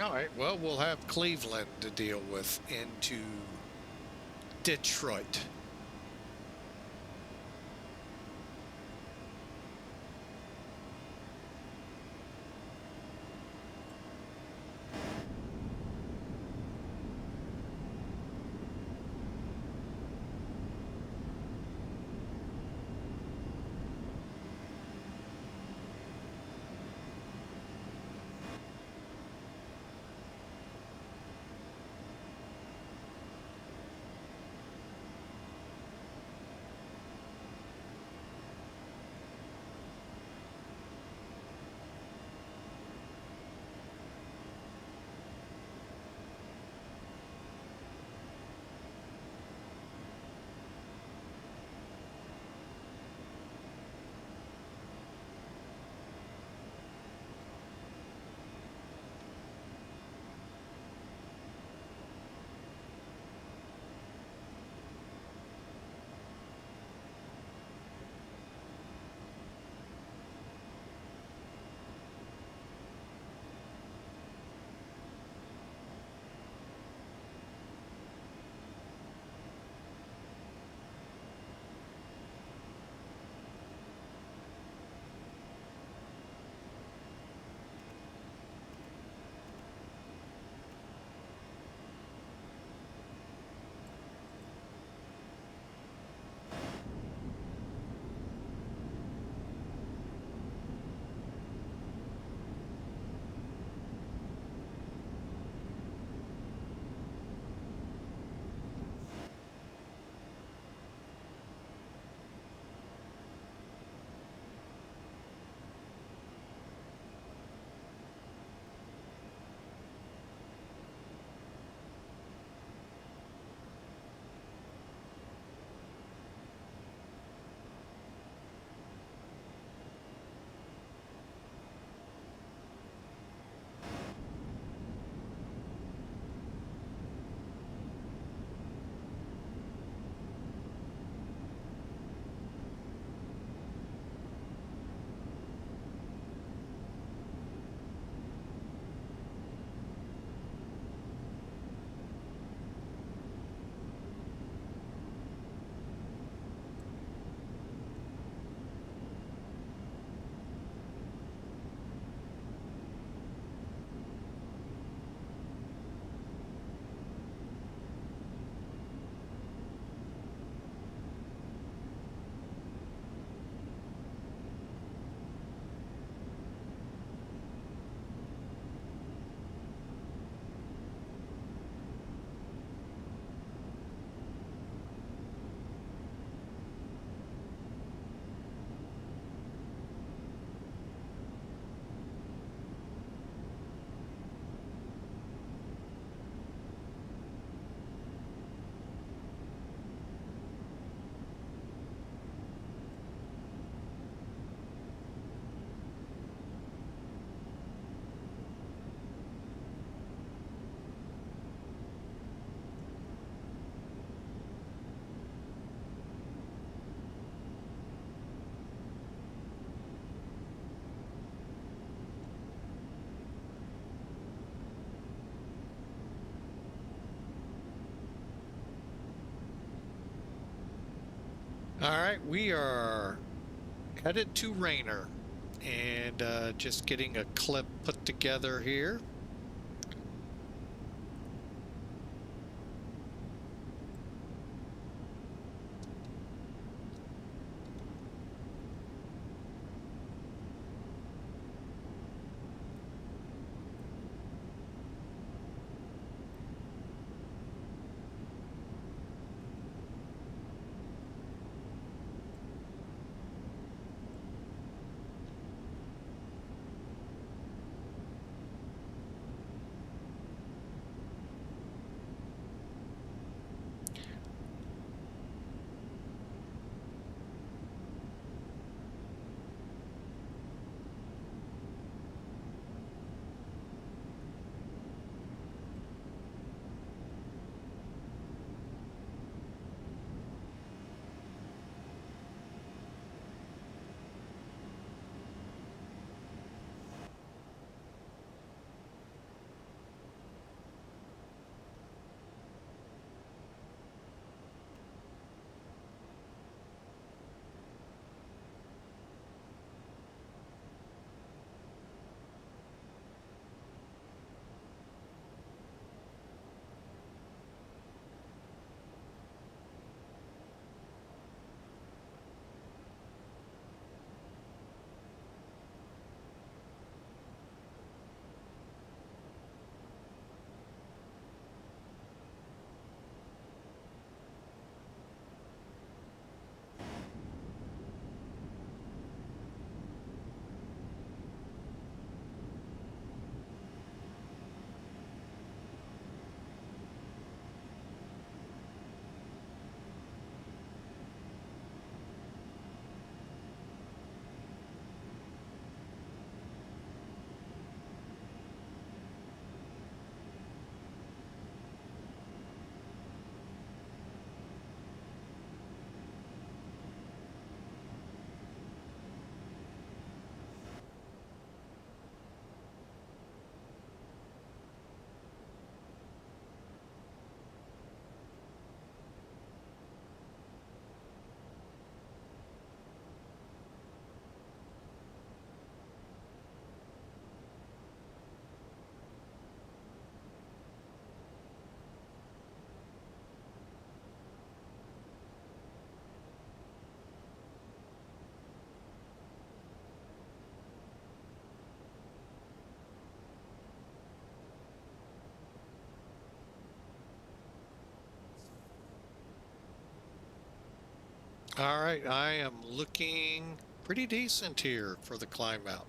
A: All right, well, we'll have Cleveland to deal with into Detroit. All right, we are headed to Rainer and just getting a clip put together here. All right, I am looking pretty decent here for the climb out.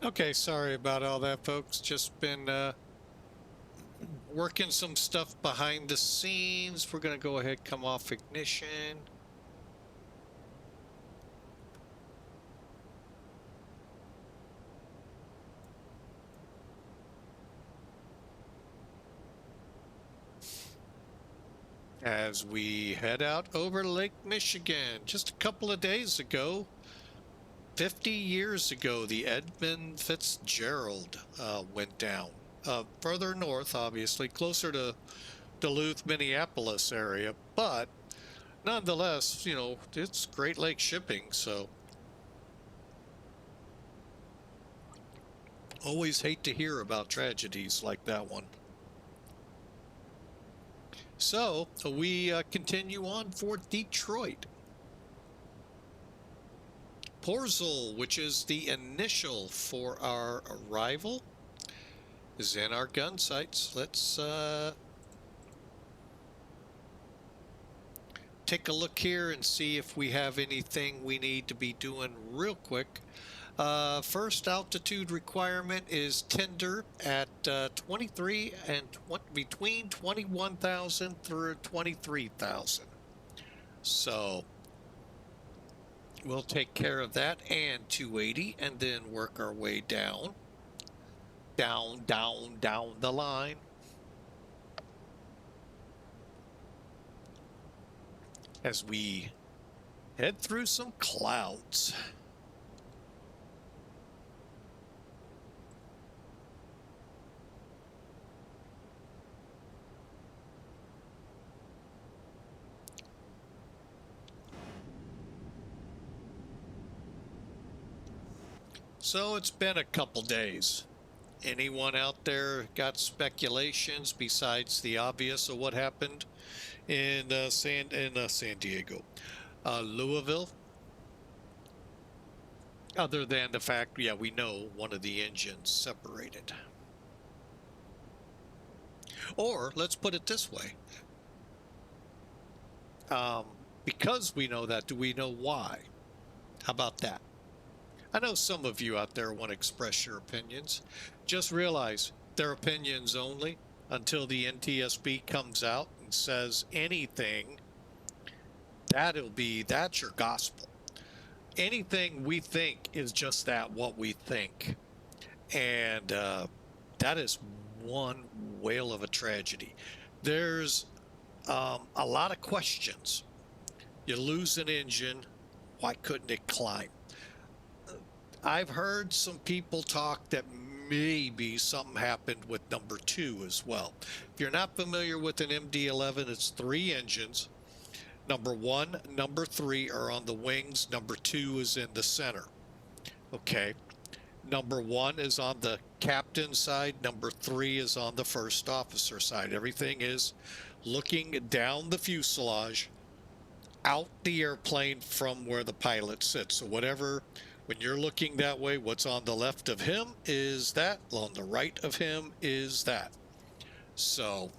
A: Okay, sorry about all that, folks. Just been working some stuff behind the scenes. We're going to go ahead, come off ignition. As we head out over Lake Michigan, just a couple of days ago, 50 years ago, the Edmund Fitzgerald went down. Further north, obviously, closer to Duluth, Minneapolis area, but nonetheless, you know, it's Great Lake shipping, so always hate to hear about tragedies like that one. So we continue on for Detroit. Porzel, which is the initial for our arrival, is in our gun sights. Let's take a look here and see if we have anything we need to be doing real quick. First altitude requirement is tender at 23 and between 21,000 through 23,000. So we'll take care of that and 280 and then work our way down the line. As we head through some clouds. So it's been a couple days. Anyone out there got speculations besides the obvious of what happened in San Diego, Louisville? Other than the fact, yeah, we know one of the engines separated. Or let's put it this way. Because we know that, do we know why? How about that? I know some of you out there want to express your opinions. Just realize they're opinions only until the NTSB comes out and says anything. That's your gospel. Anything we think is just that, what we think. And that is one whale of a tragedy. There's a lot of questions. You lose an engine, why couldn't it climb? I've heard some people talk that maybe something happened with number 2 as well. If you're not familiar with an MD-11, it's 3 engines. Number 1, number 3 are on the wings. Number 2 is in the center. Okay. Number 1 is on the captain's side. Number 3 is on the first officer side. Everything is looking down the fuselage, out the airplane from where the pilot sits. So whatever... When you're looking that way, what's on the left of him is that. On the right of him is that. So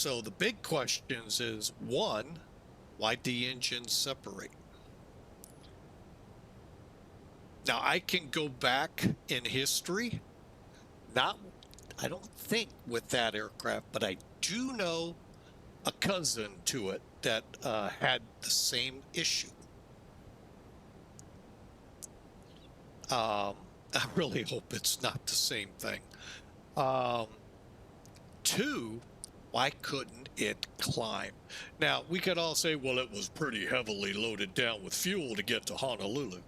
A: the big questions is, 1, why'd the engines separate? Now, I can go back in history. I don't think with that aircraft, but I do know a cousin to it that had the same issue. I really hope it's not the same thing. 2, why couldn't it climb? Now, we could all say, well, it was pretty heavily loaded down with fuel to get to Honolulu.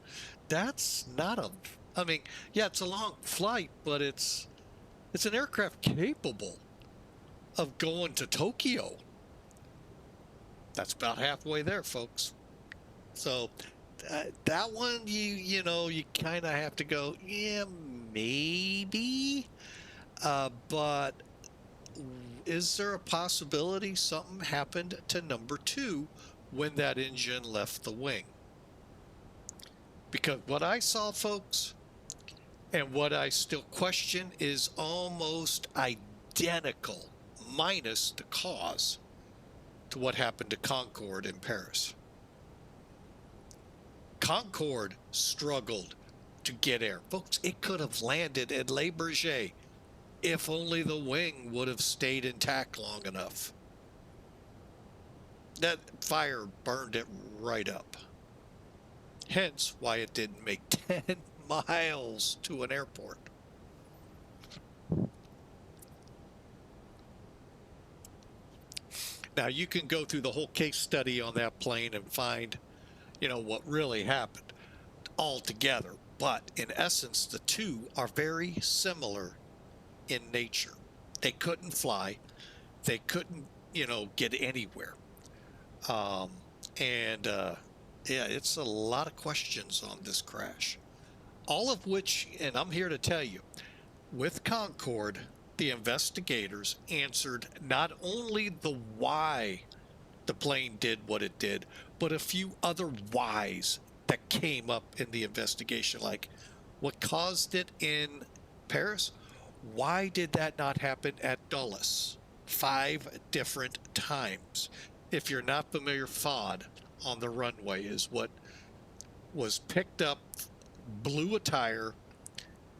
A: That's not I mean, yeah, it's a long flight, but it's an aircraft capable of going to Tokyo. That's about halfway there, folks. So... that one, you know, you kind of have to go, yeah, maybe. But is there a possibility something happened to number 2 when that engine left the wing? Because what I saw, folks, and what I still question is almost identical, minus the cause, to what happened to Concorde in Paris. Concorde struggled to get air. Folks, it could have landed at Le Bourget if only the wing would have stayed intact long enough. That fire burned it right up. Hence why it didn't make 10 miles to an airport. Now, you can go through the whole case study on that plane and find, what really happened altogether. But in essence, the two are very similar in nature. They couldn't fly. They couldn't, get anywhere. Yeah, it's a lot of questions on this crash. All of which, and I'm here to tell you, with Concorde, the investigators answered not only the why the plane did what it did, but a few other whys that came up in the investigation, like what caused it in Paris? Why did that not happen at Dulles 5 different times? If you're not familiar, FOD on the runway is what was picked up, blew a tire,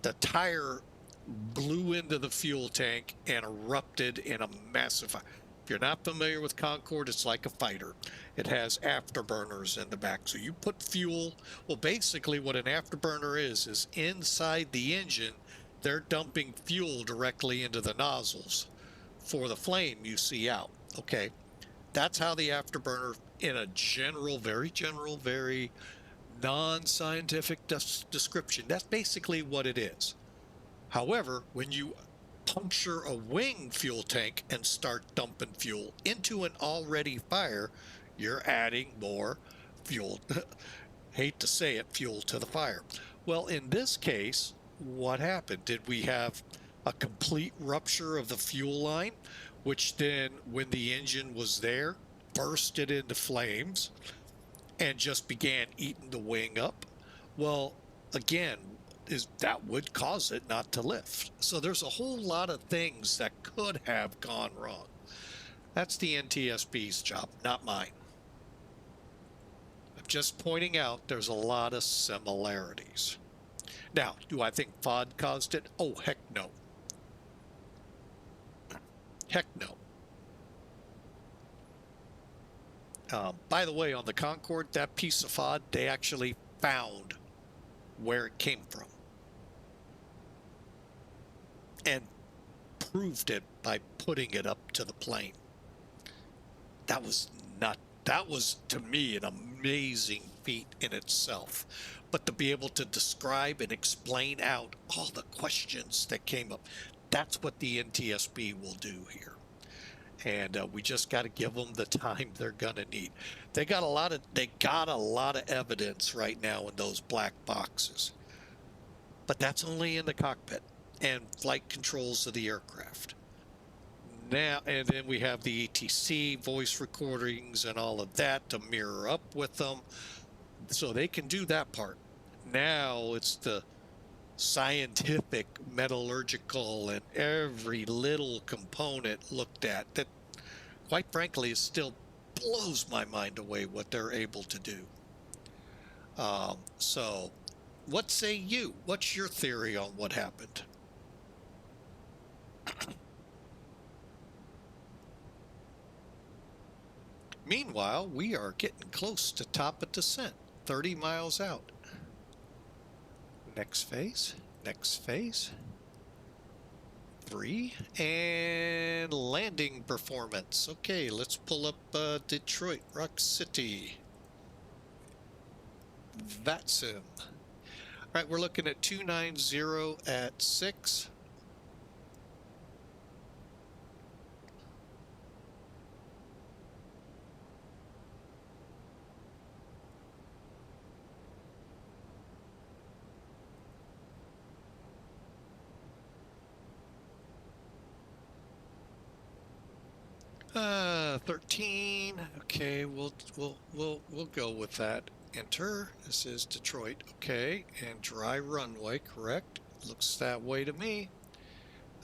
A: the tire blew into the fuel tank and erupted in a massive fire. If you're not familiar with Concorde, it's like a fighter. It has afterburners in the back. So you put fuel, well, basically what an afterburner is inside the engine, they're dumping fuel directly into the nozzles for the flame you see out. Okay, that's how the afterburner, in a very non-scientific description, that's basically what it is. However, when you puncture a wing fuel tank and start dumping fuel into an already fire, you're adding more fuel. Hate to say it, fuel to the fire. Well, in this case, what happened? Did we have a complete rupture of the fuel line, which then, when the engine was there, bursted into flames and just began eating the wing up? Well, again, that would cause it not to lift. So there's a whole lot of things that could have gone wrong. That's the NTSB's job, not mine. I'm just pointing out there's a lot of similarities. Now, do I think FOD caused it? Oh, heck no. Heck no. By the way, on the Concorde, that piece of FOD, they actually found where it came from and proved it by putting it up to the plane. That was to me an amazing feat in itself. But to be able to describe and explain out all the questions that came up, that's what the NTSB will do here. And we just got to give them the time they're gonna need. They got a lot of evidence right now in those black boxes, but that's only in the cockpit and flight controls of the aircraft. Now, and then we have the ATC voice recordings and all of that to mirror up with them, so they can do that part. Now it's the scientific, metallurgical, and every little component looked at that, quite frankly, it still blows my mind away what they're able to do. So what say you? What's your theory on what happened? Meanwhile, we are getting close to top of descent, 30 miles out. Next phase, 3, and landing performance. Okay, let's pull up Detroit, Rock City. VATSIM. All right, we're looking at 290 at 6. Uh, 13. Okay, we'll go with that. Enter. This is Detroit. Okay, and dry runway, correct? Looks that way to me.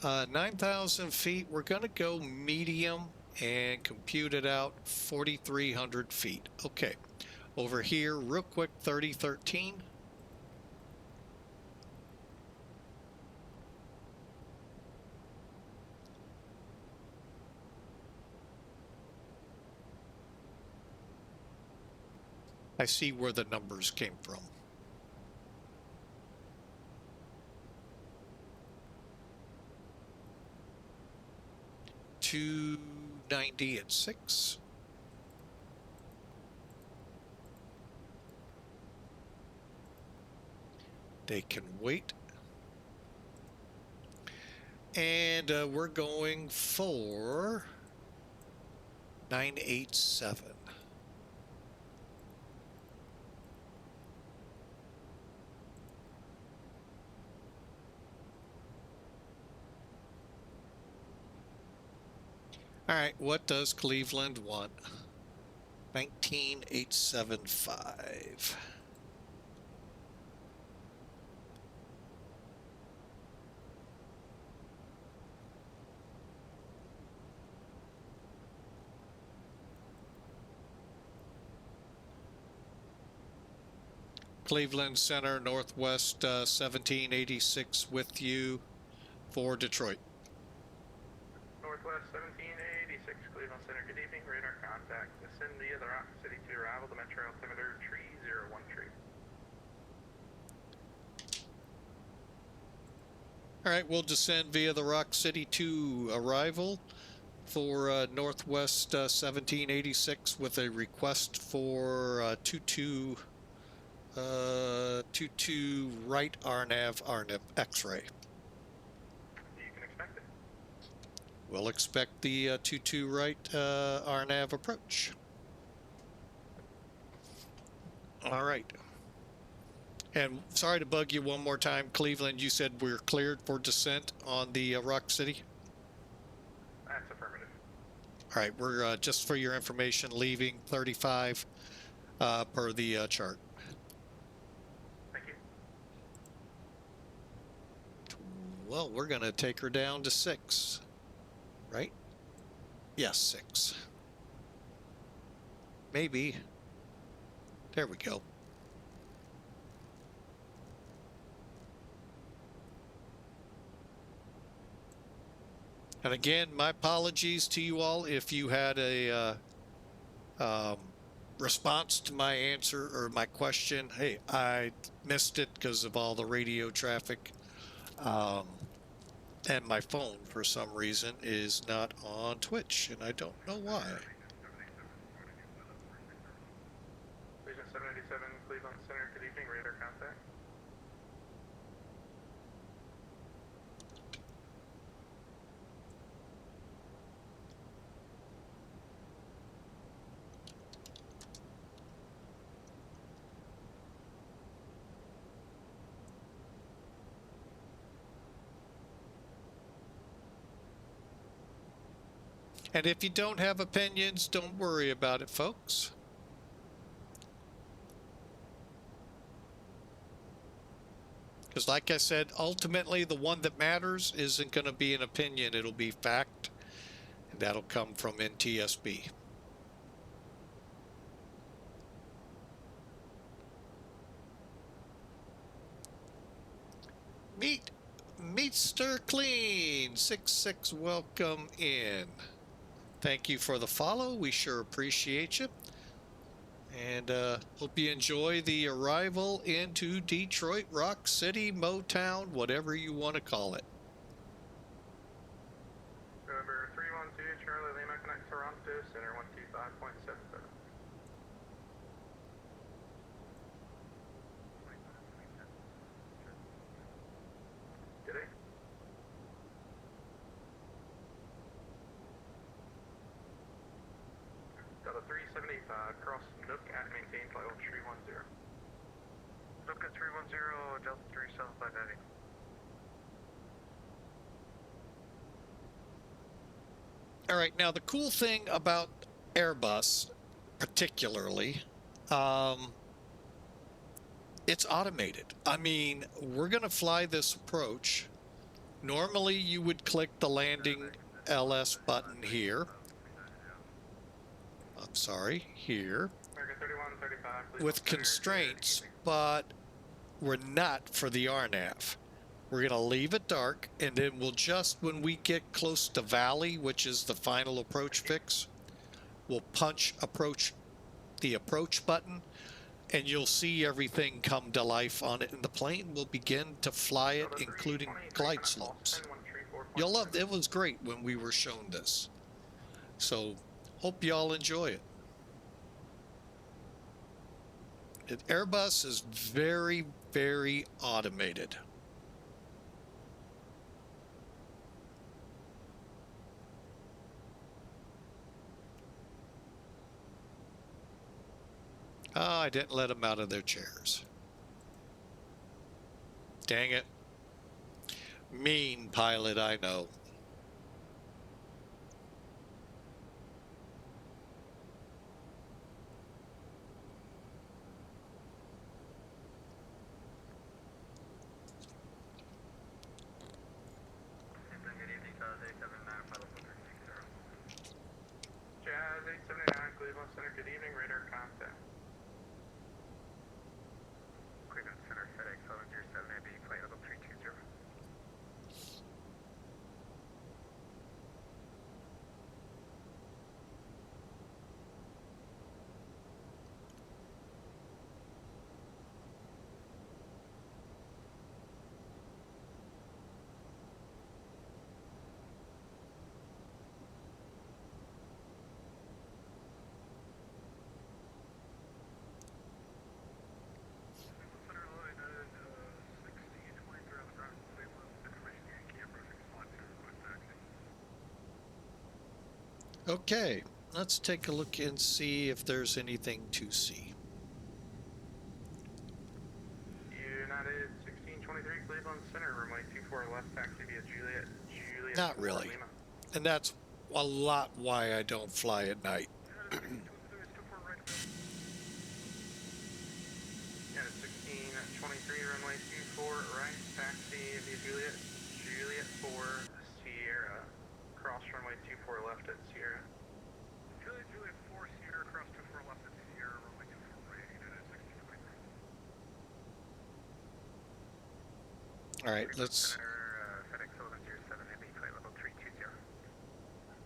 A: 9,000 feet. We're gonna go medium and compute it out 4,300 feet. Okay. over here real quick, 3013. I see where the numbers came from. 290 at 6. They can wait. And we're going for 987. All right, what does Cleveland want? 19875. Cleveland Center, Northwest 1786 with you for Detroit.
C: Northwest 1786, Cleveland Center. Good evening. Radar contact. Descend via the Rock City to arrival. The metro altimeter 3013.
A: All right, we'll descend via the Rock City to arrival for Northwest 1786 with a request for 22 right RNAV X-ray.
C: You can expect it.
A: We'll expect the 22 right RNAV approach. All right. And sorry to bug you one more time, Cleveland, you said we're cleared for descent on the Rock City?
C: That's affirmative.
A: All right, we're just for your information, leaving 35 per the chart.
C: Thank you.
A: Well, we're going to take her down to 6, right? Yes, 6. Maybe. There we go. And again, my apologies to you all if you had a response to my answer or my question. Hey, I missed it because of all the radio traffic. And my phone, for some reason, is not on Twitch, and I don't know why.
C: Region 787, Cleveland Center. Good evening. Radar contact.
A: And if you don't have opinions, don't worry about it, folks. Because like I said, ultimately the one that matters isn't going to be an opinion, it'll be fact. And that'll come from NTSB. Meatster Clean 66, welcome in. Thank you for the follow. We sure appreciate you. And hope you enjoy the arrival into Detroit, Rock City, Motown, whatever you want to call it.
C: November 312, Charlie Lima, connect Toronto, Center 125.77. Good day. Delta 375, cross Nook at maintain flight level 310. Nook at 310, Delta 375 heading.
A: All right, now the cool thing about Airbus, particularly, it's automated. I mean, we're going to fly this approach. Normally, you would click the landing LS button here. I'm sorry, here.
C: American 3135.
A: with constraints, but we're not for the RNAV. We're going to leave it dark, and then we'll just, when we get close to Valley, which is the final approach fix, we'll punch the approach button, and you'll see everything come to life on it, and the plane will begin to fly it, including glide slopes. You'll love it. It was great when we were shown this. So, hope you all enjoy it. Airbus is very, very automated. Oh, I didn't let them out of their chairs. Dang it. Mean pilot, I know.
C: Jazz 879, Cleveland Center, good evening, radar contact. Cleveland Center, FedEx 707, AB, flight level 320.
A: Okay, let's take a look and see if there's anything to see.
C: United 1623, Cleveland Center, runway 24 left, taxi via Juliet.
A: Not really. And that's a lot why I don't fly at night.
C: United 1623, runway 24 right, taxi via Juliet. Juliet 4, Sierra. Cross runway 24 left at Sierra. Juliet 4, Sierra, cross 24 left at Sierra, runway 24 right, United 1623.
A: All right, let's...
C: FedEx 1107, AB, flight level 320.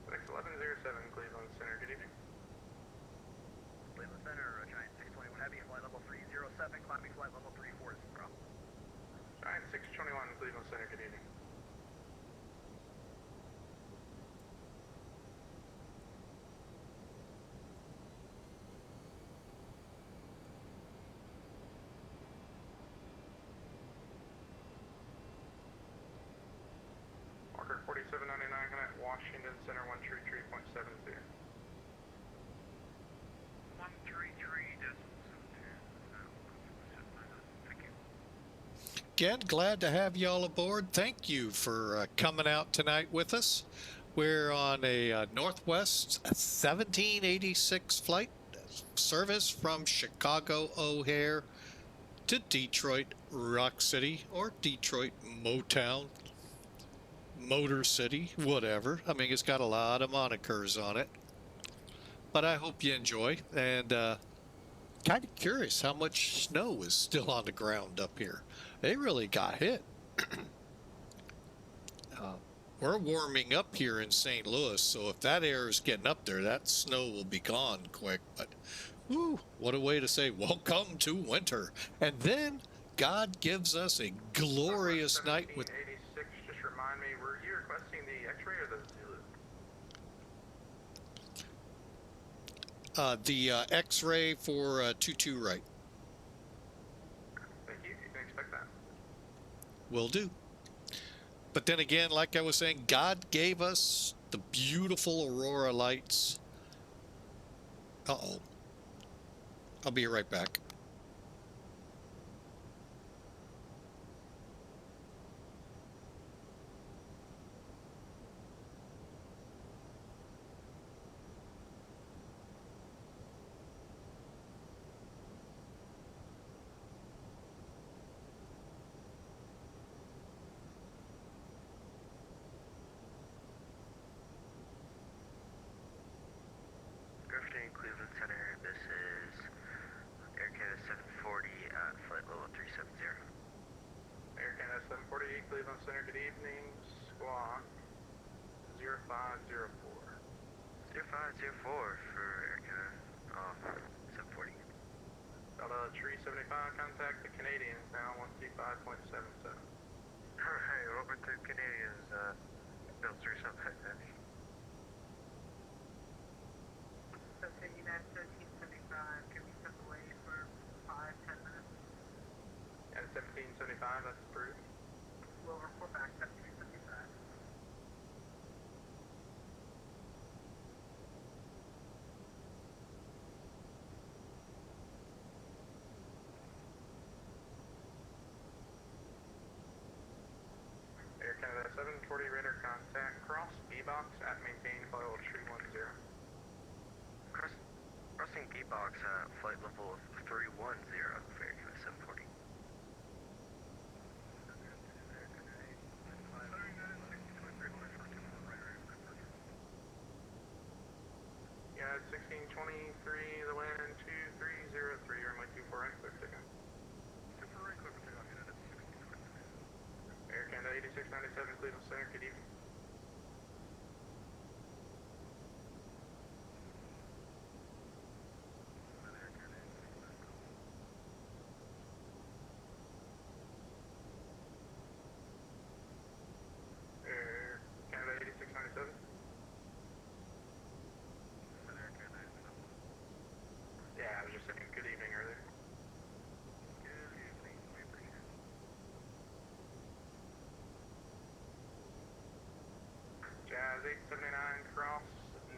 C: FedEx 1107, Cleveland Center, good evening. Cleveland Center, Giant 621 Heavy, flight level 307, climbing flight level 34 is the problem. Giant 621, Cleveland Center, good evening. Walker 4799, connect Washington Center 133.72. 133.72. Thank you.
A: Again, glad to have you all aboard. Thank you for coming out tonight with us. We're on a Northwest 1786 flight service from Chicago O'Hare to Detroit Rock City, or Detroit Motown, Motor City, whatever. I mean, it's got a lot of monikers on it. But I hope you enjoy. And kind of curious how much snow is still on the ground up here. They really got hit. We're warming up here in St. Louis, so if that air is getting up there, that snow will be gone quick. But, whew, what a way to say welcome to winter. And then God gives us a glorious night with...
C: 1786, just remind me, were you requesting the X-ray or the Zulu?
A: The X-ray for 22 right.
C: Thank you, you can expect that.
A: Will do. But then again, like I was saying, God gave us the beautiful aurora lights. Uh-oh. I'll be right back.
C: Good afternoon, Cleveland Center. This is 524 for Air Canada, 740.
B: Got a tree 75 contact the Canadians now, 125.77.
C: Alright, over to Canadians, Bill 37 heavy.
D: So United 1375, can we step away for 5-10 minutes?
B: And 1775, that's approved.
D: We'll report back at 375.
B: Air Canada 740 radar contact, cross B-box at maintain flight level tree 10.
C: Crossing B-box at flight level 310 for Air Canada 740.
B: Yeah, 1623, the wind 2303, runway 24 right, clear for takeoff. Air Canada 8697, Cleveland Center, good evening. Air Canada 8697. Yeah, I was just saying good evening earlier.
C: Good evening, we appreciate it.
B: Jazz 879 cross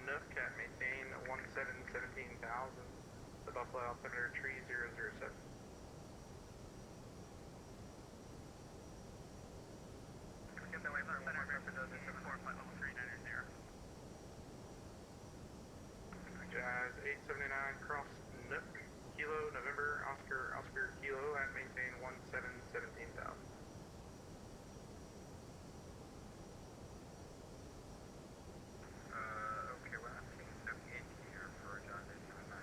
B: Nook at maintain 1717,000. The Buffalo altimeter tree 007.
C: Get that way for center, American Dozen 74, flight level 390.
B: Jazz 879 cross Nook Kilo November Oscar Kilo at maintain 1717,000.
C: Okay, we're not seeing Nook in here for John 879.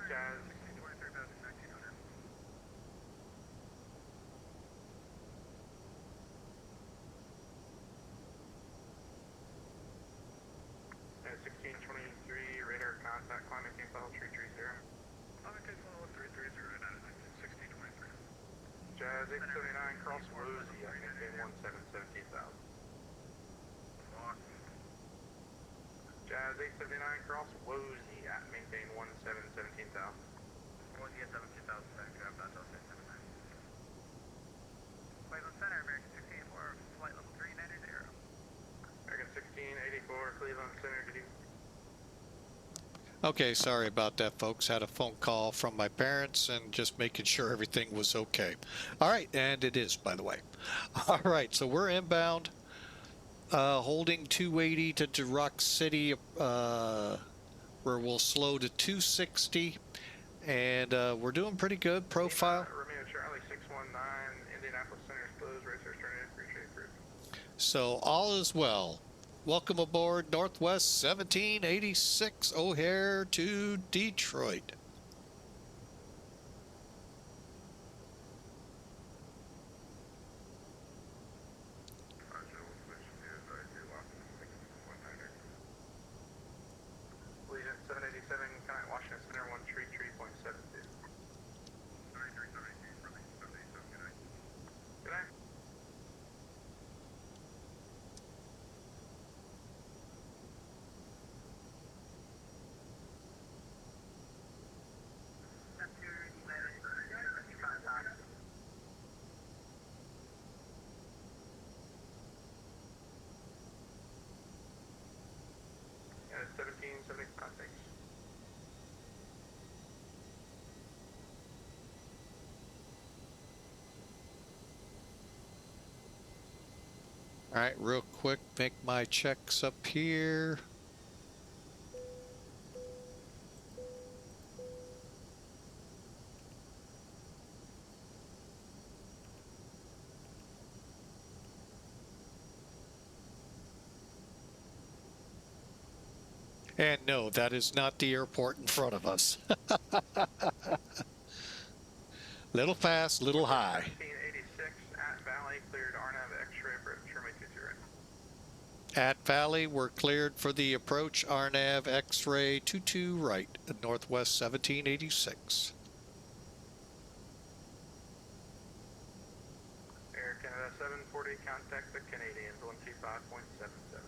B: Jazz
C: 23,1900.
B: at 1623 radar contact climbing team level tree 30.
C: Logitech level 330 at 1623.
B: Jazz 879 cross Woolsey at maintain 1717,000. Jazz 879 cross Woolsey at maintain 1717,000.
C: Woolsey at 17,000, back up, that's all 679. Cleveland Center, American 1684, flight level 390.
B: American 1684 Cleveland Center, good evening.
A: Okay, sorry about that, folks. Had a phone call from my parents and just making sure everything was okay. All right, and it is, by the way. All right, so we're inbound, holding 280 to Rock City, where we'll slow to 260, and we're doing pretty good. Profile.
B: Romeo Charlie 619 Indianapolis Center is closed, racers turning in, appreciate approved.
A: So all is well. Welcome aboard Northwest 1786 O'Hare to Detroit.
B: Legion 787 Connect Washington Center 1 tree 3.72.
C: 3372, for Legion 787, good night.
B: Good night. Yeah, 1775, thanks.
A: All right, real quick, make my checks up here. And no, that is not the airport in front of us. Little fast, little high.
B: 1686 at Valley, cleared RNAV X-ray approach, runway 20.
A: At Valley, we're cleared for the approach RNAV X-ray 22 right, Northwest 1786.
B: Air Canada 740, contact the Canadians, 125.77.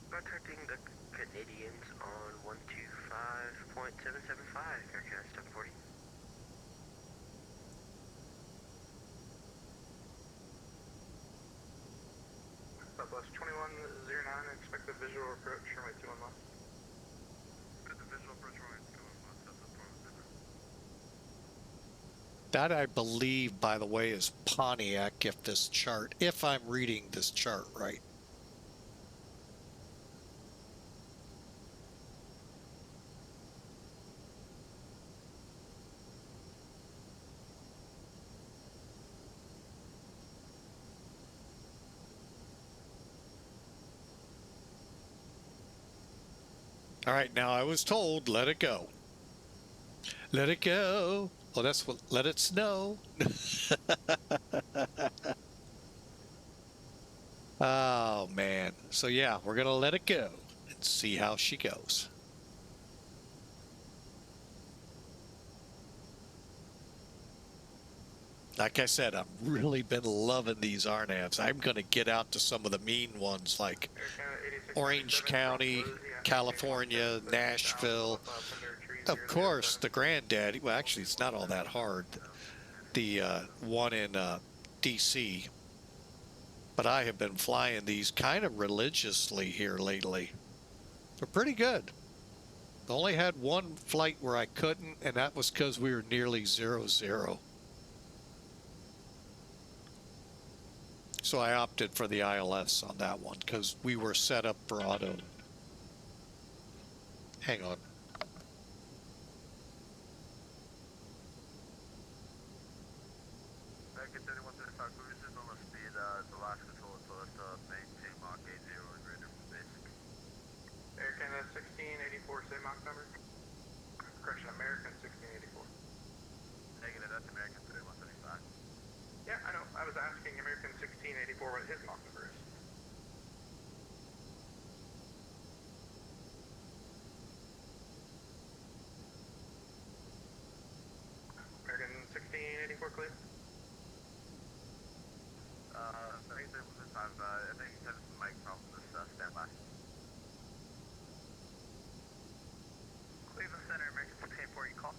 C: Contacting the Canadians on 125.775, Air Canada 740.
B: Southwest 2109, expect the visual approach, runway 21 left.
C: Good, the visual approach, runway 21 left, Southwest 2109.
A: That, I believe, by the way, is Pontiac, if I'm reading this chart right. All right, now I was told, let it go. Let it go. Well, that's what, let it snow. Oh, man. So, yeah, we're going to let it go and see how she goes. Like I said, I've really been loving these RNAVs. I'm going to get out to some of the mean ones like Orange County, California, Nashville. Of course, the granddaddy. Well, actually, it's not all that hard. The one in D.C. But I have been flying these kind of religiously here lately. They're pretty good. Only had one flight where I couldn't, and that was because we were nearly 0-0. So I opted for the ILS on that one because we were set up for auto. Hang on.
C: American 3135 cruises on the speed, the last control is ToLiss maintain Mach 80 or greater from basic.
B: Air Canada 1684, say Mach number. Correction, American 1684.
C: Negative, that's American 3135.
B: Yeah, I know. I was asking American 1684 what his Mach number is. American 1684 clear.
C: American 3135, I think you have some mic problems, standby. Cleveland Center, American 1684, you call?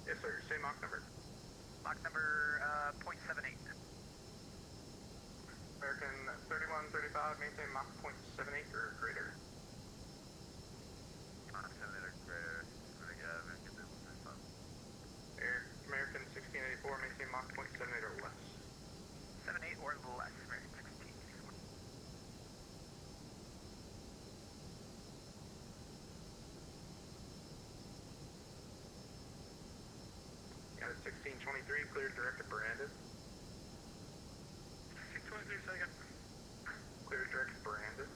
B: Yes, sir. Say Mach number.
C: Mach number, .78.
B: American 3135, maintain Mach 0.78 or greater.
C: Mach 78 or greater. Really good, American 3135.
B: Air American 1684, maintain Mach 0.78 or less.
C: 78 or less, American 1684.
B: Got a 1623, cleared direct to Brandon.
C: 1623 second.
B: Cleared direct to Brandon.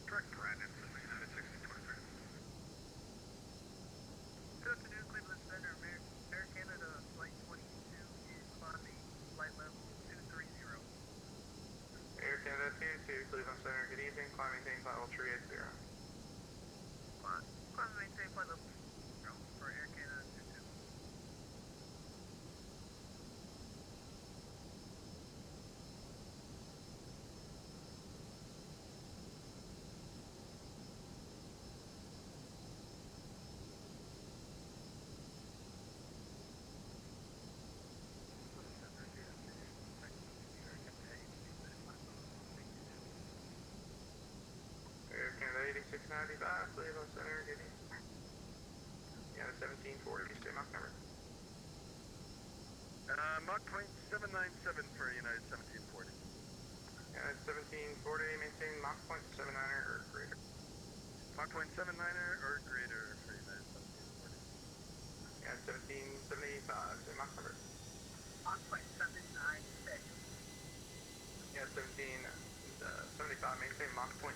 C: Direct Brandon, United 1623. Good afternoon, Cleveland Center, Air Canada, flight 22 is climbing, flight level 230.
B: Air Canada 22, Cleveland Center, good evening. Climb maintain flight level 380.
C: Climb maintain flight level 0 for Air Canada 22.
B: Air Canada 8695, Cleveland Center, good evening. Yeah, 1740, stay Mach number.
C: Mach point 797 for United 1740.
B: Yeah, 1740, maintain Mach 0.79 or greater.
C: Mach point 79er or greater for United 1740.
B: Yeah, 1775, stay Mach number.
D: Mach 0.796.
B: Yeah, 1775, maintain Mach 0.76.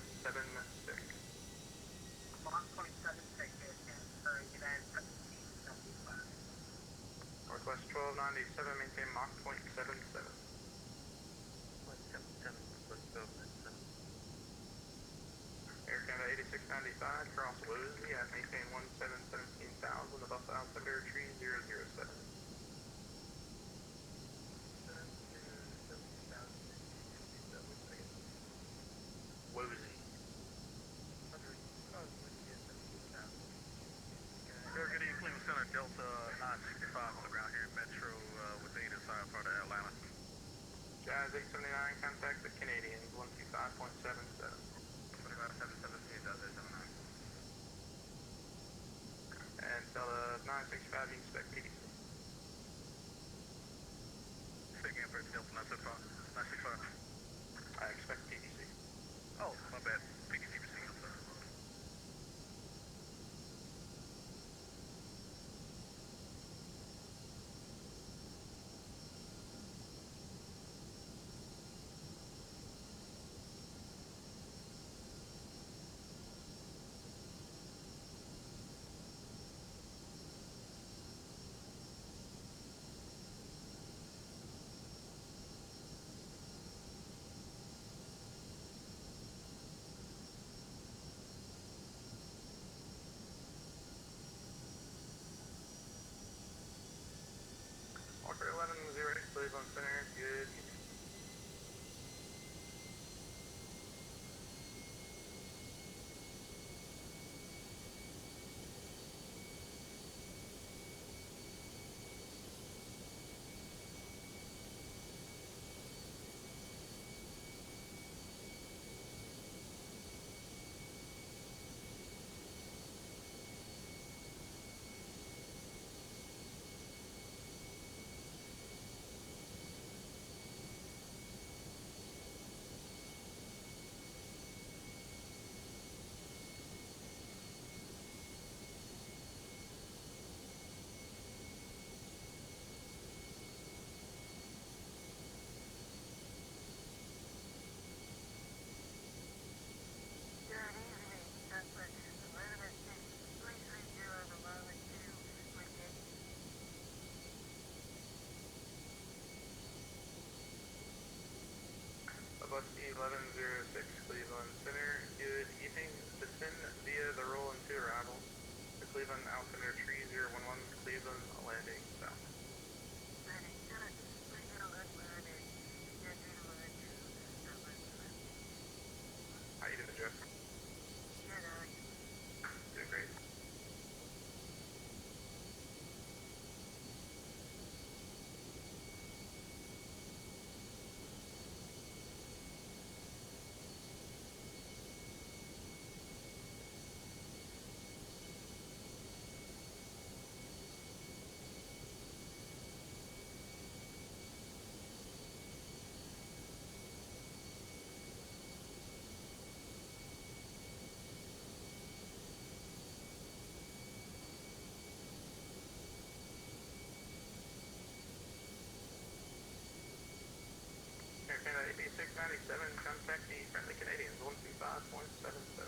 D: Mach 0.7 ticket and for United 1775.
B: Northwest 1297, maintain Mach 0.77. Air Canada 8695, cross Woolsey at maintain 1717,000, above altimeter tree 007. Woolsey.
C: Good evening, Cleveland Center, Delta 965 on the ground here in Metro with the Ada side part of Atlanta.
B: Jazz 879, contact the Canadians 125.77.
C: 2577,
B: And Delta 965, you expect PDC.
C: Say again, for Delta 965.
B: I expect PDC.
C: Oh, my bad. PDC received, sir.
B: Walker 1108, Cleveland Center, good evening. Bus 1106, Cleveland Center, good evening. Descend via the roll and 2 arrivals. The Cleveland altimeter tree 011, Cleveland landing south. How you doing, Jeff? Doing great. Air Canada 8697, contact the friendly Canadians 125.77.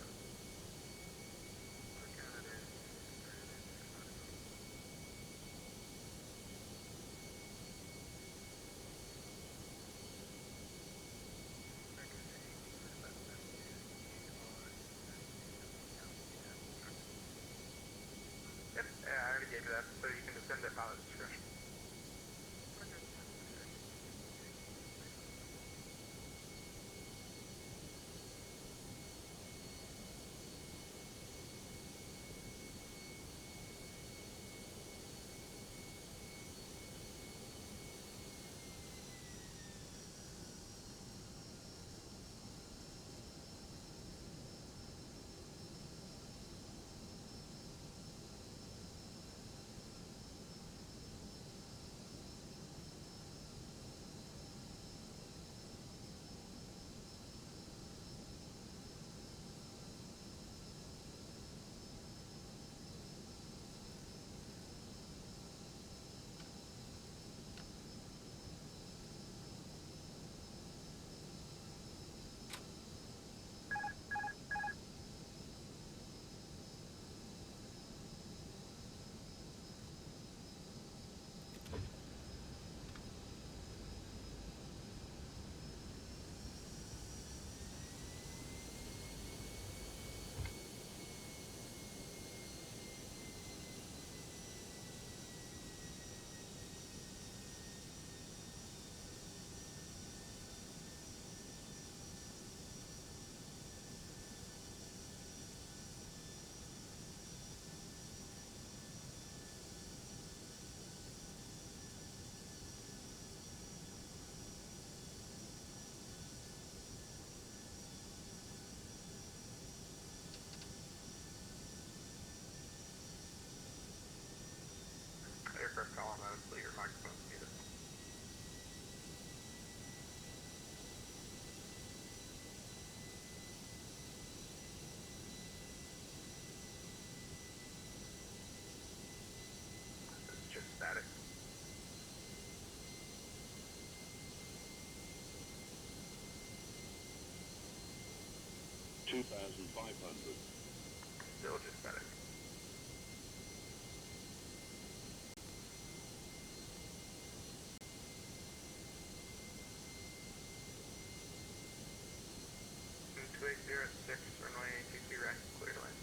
B: Yep, yeah, I already gave you that, so you can descend at pilot's discretion.
E: 2,500.
B: Still just better. And 2806, runway ATC right, clear to land.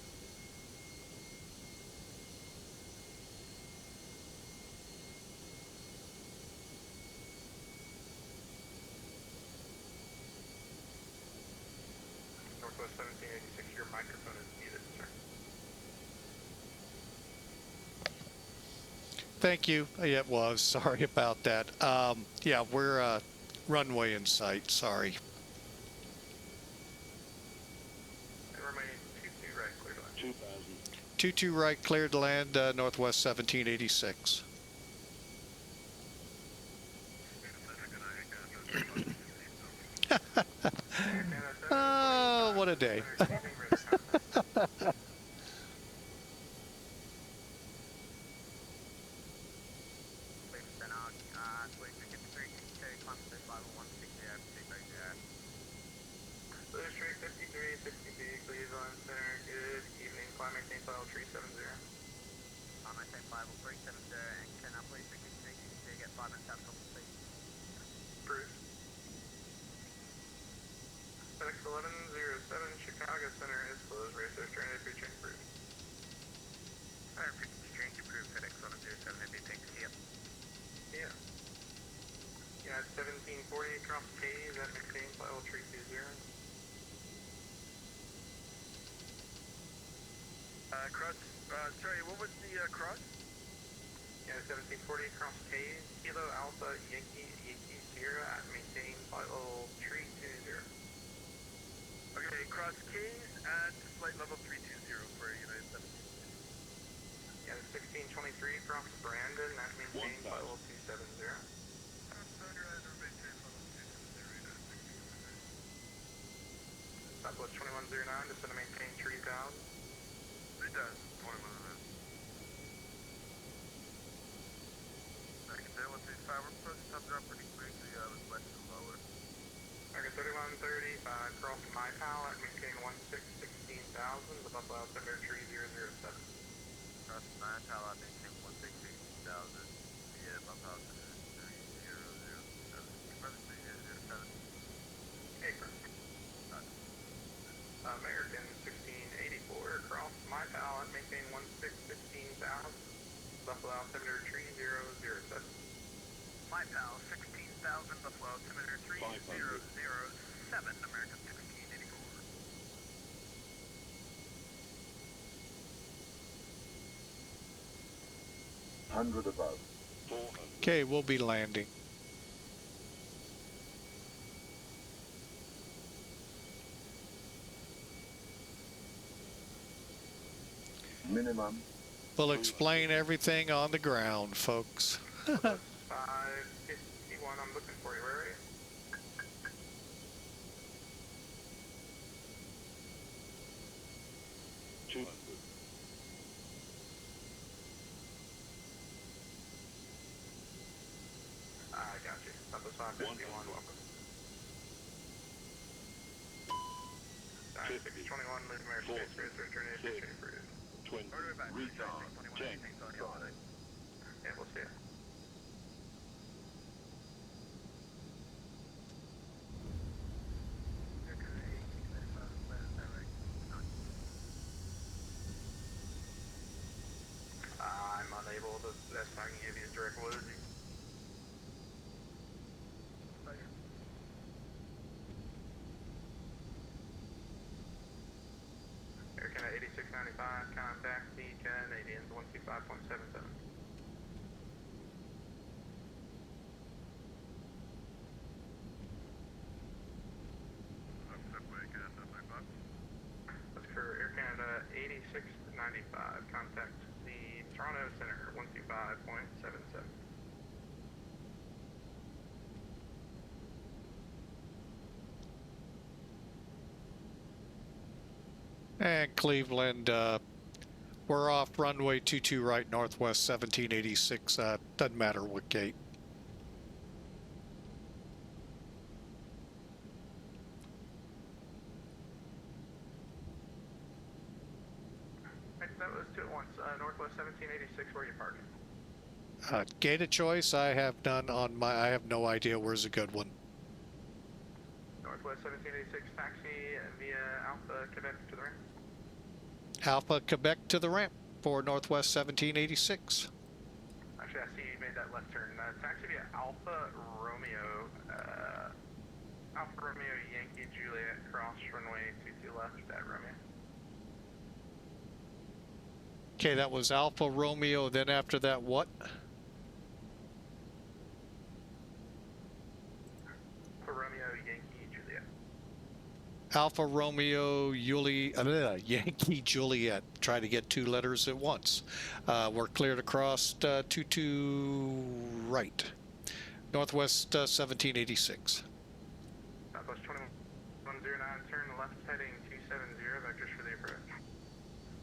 B: Northwest 1786, your microphone is muted, sir.
A: Thank you. Yeah, it was. Sorry about that. Yeah, we're runway in sight. Sorry.
B: And runway 22 right, clear to land.
E: 2,000.
A: 22 right, cleared to land, Northwest 1786. Oh, what a day.
B: Blue Street 5360B, Cleveland Center, good evening, climb maintain file 370.
C: I'm at 50370, and can I please get 5 and tap please?
B: Bruce. FedEx 1107, Chicago Center is closed, racer stranded, pre-change Bruce.
C: Alright, pre-change approved, FedEx 1107, it'd be thanks, yep.
B: Yeah. Yeah, 1740 across K's at maintain file 320.
C: Sorry, what was the cross?
B: Yeah, 1740 across K's, Kilo Alpha Yankee Sierra at maintain file 320.
C: Okay, cross K's at flight level 320 for United 17.
B: Yeah, 1623 across Brandon at maintain file 270. Southwest 2109, descend to maintain 3000.
C: 3000, 2109. I can say 135, we're supposed to top drop pretty quickly, west and lower.
B: Target 3135, cross my pallet, maintain 16,000, the Buffalo Altimeter 3007.
C: Cross my pallet, maintain 16,000, yeah, Buffalo Altimeter 3007. Probably 3007.
B: Hey, American 1684, across my pallet, maintain 16,000, Buffalo Altimeter 3007.
C: My pal, 16,000, Buffalo Altimeter 3007, American 1684.
E: Hundred above. 400.
A: Okay, we'll be landing.
E: Minimum.
A: We'll explain everything on the ground, folks.
B: 551, I'm looking for you, where are you? I got you. Southwest 551, welcome. 621, leave American Space Race, return to ATC for you.
E: 20. Retard. Check. Drive.
B: Yeah, we'll see you. I'm unable, the best I can give you is direct Woodsy. Air Canada 8695, contact the Canadians 125.77. That's for Air Canada 8695, contact the Toronto Center 125.77.
A: And Cleveland, we're off runway 22 right, Northwest 1786. Doesn't matter what gate.
B: That was 2 at once. Northwest 1786, where are you parking?
A: Gate of choice, I have none on my, I have no idea where's a good one.
B: Northwest 1786, taxi via Alpha, Quebec to the ramp.
A: Alpha Quebec to the ramp for Northwest 1786.
B: Actually, I see you made that left turn. Taxi via Alpha Romeo, Alpha Romeo Yankee Juliet, cross runway 22 left at Romeo.
A: Okay, that was Alpha Romeo, then after that what?
B: Alpha Romeo Yankee Juliet.
A: Alpha Romeo Yankee Juliet. Try to get 2 letters at once. We're cleared across 22 right. Northwest 1786.
B: Southwest 2109, turn left heading 270, vectors for the approach.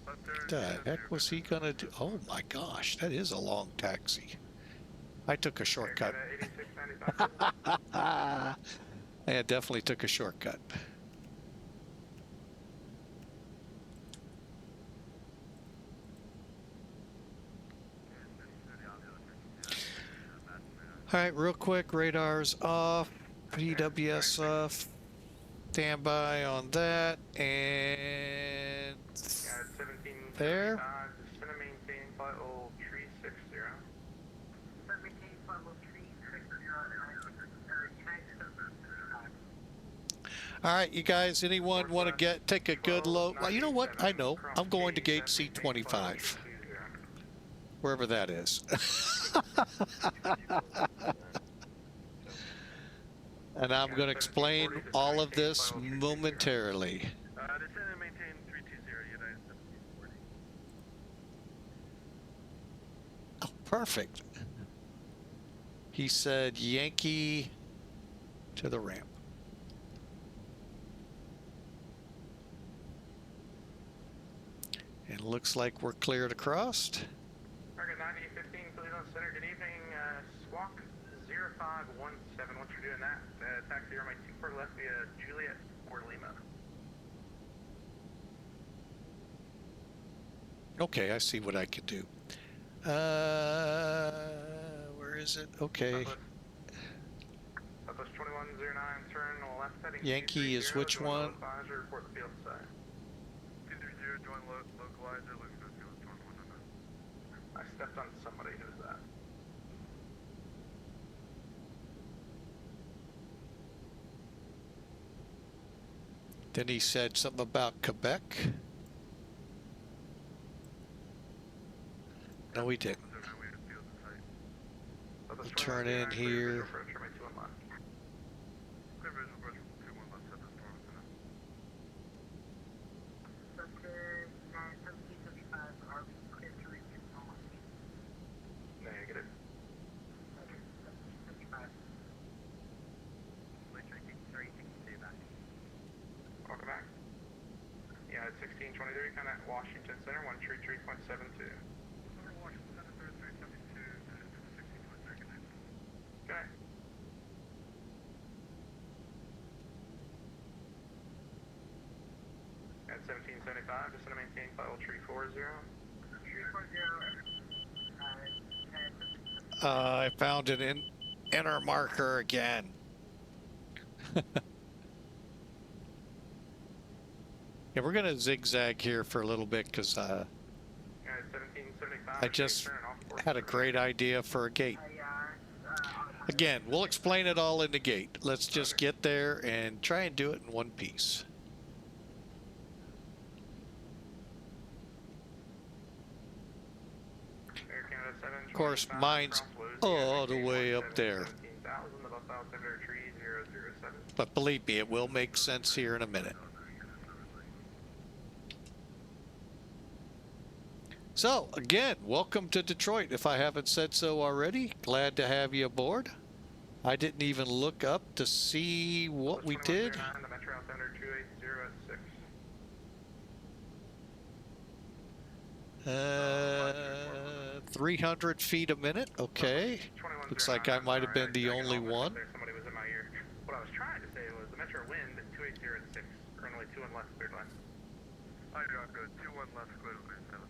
A: What the heck was he gonna do? Oh my gosh, that is a long taxi. I took a shortcut.
B: 8695.
A: I definitely took a shortcut. All right, real quick, radars off, PWS off, standby on that, and there.
B: Descend and maintain flight level 360.
D: Maintain flight level 360, United States.
A: All right, you guys, anyone want to take a good look? Well, you know what? I know. I'm going to gate C25. Wherever that is. And I'm going to explain all of this momentarily.
C: Descend and maintain 320, United 1740.
A: Oh, perfect. He said Yankee to the ramp. And looks like we're cleared across.
B: Target 9015, Cleveland Center. Good evening. Squawk 0517. Once you're doing that, taxi runway 24 left via Juliet or Lima.
A: Okay, I see what I can do. Where is it? Okay.
B: Southwest 2109, turn left heading.
A: Yankee is which one?
B: Advisor, report the field side.
C: 230, join localizer, looks good, field 2109.
B: I stepped on somebody. Who's that?
A: Then he said something about Quebec. No, he didn't. We'll turn in here.
B: Negative. Welcome back. Yeah, it's 1623, kind of Washington Center, 133.72. Okay. At 1775, just gonna maintain file 340.
D: 340,
A: I found an inner marker again. Yeah, we're gonna zigzag here for a little bit because I just had a great idea for a gate. Again, we'll explain it all in the gate. Let's just get there and try and do it in one piece. Of course, mine's all the way up there. But believe me, it will make sense here in a minute. So, again, welcome to Detroit. If I haven't said so already, glad to have you aboard. I didn't even look up to see what we did. 300 feet a minute. Okay. Looks like I might have been the only one.
B: Somebody was in my ear. What I was trying to say was the Metro wind 280 at 6, runway 21 left, cleared line.
C: Hi, Jocko. 21 left, clear to 7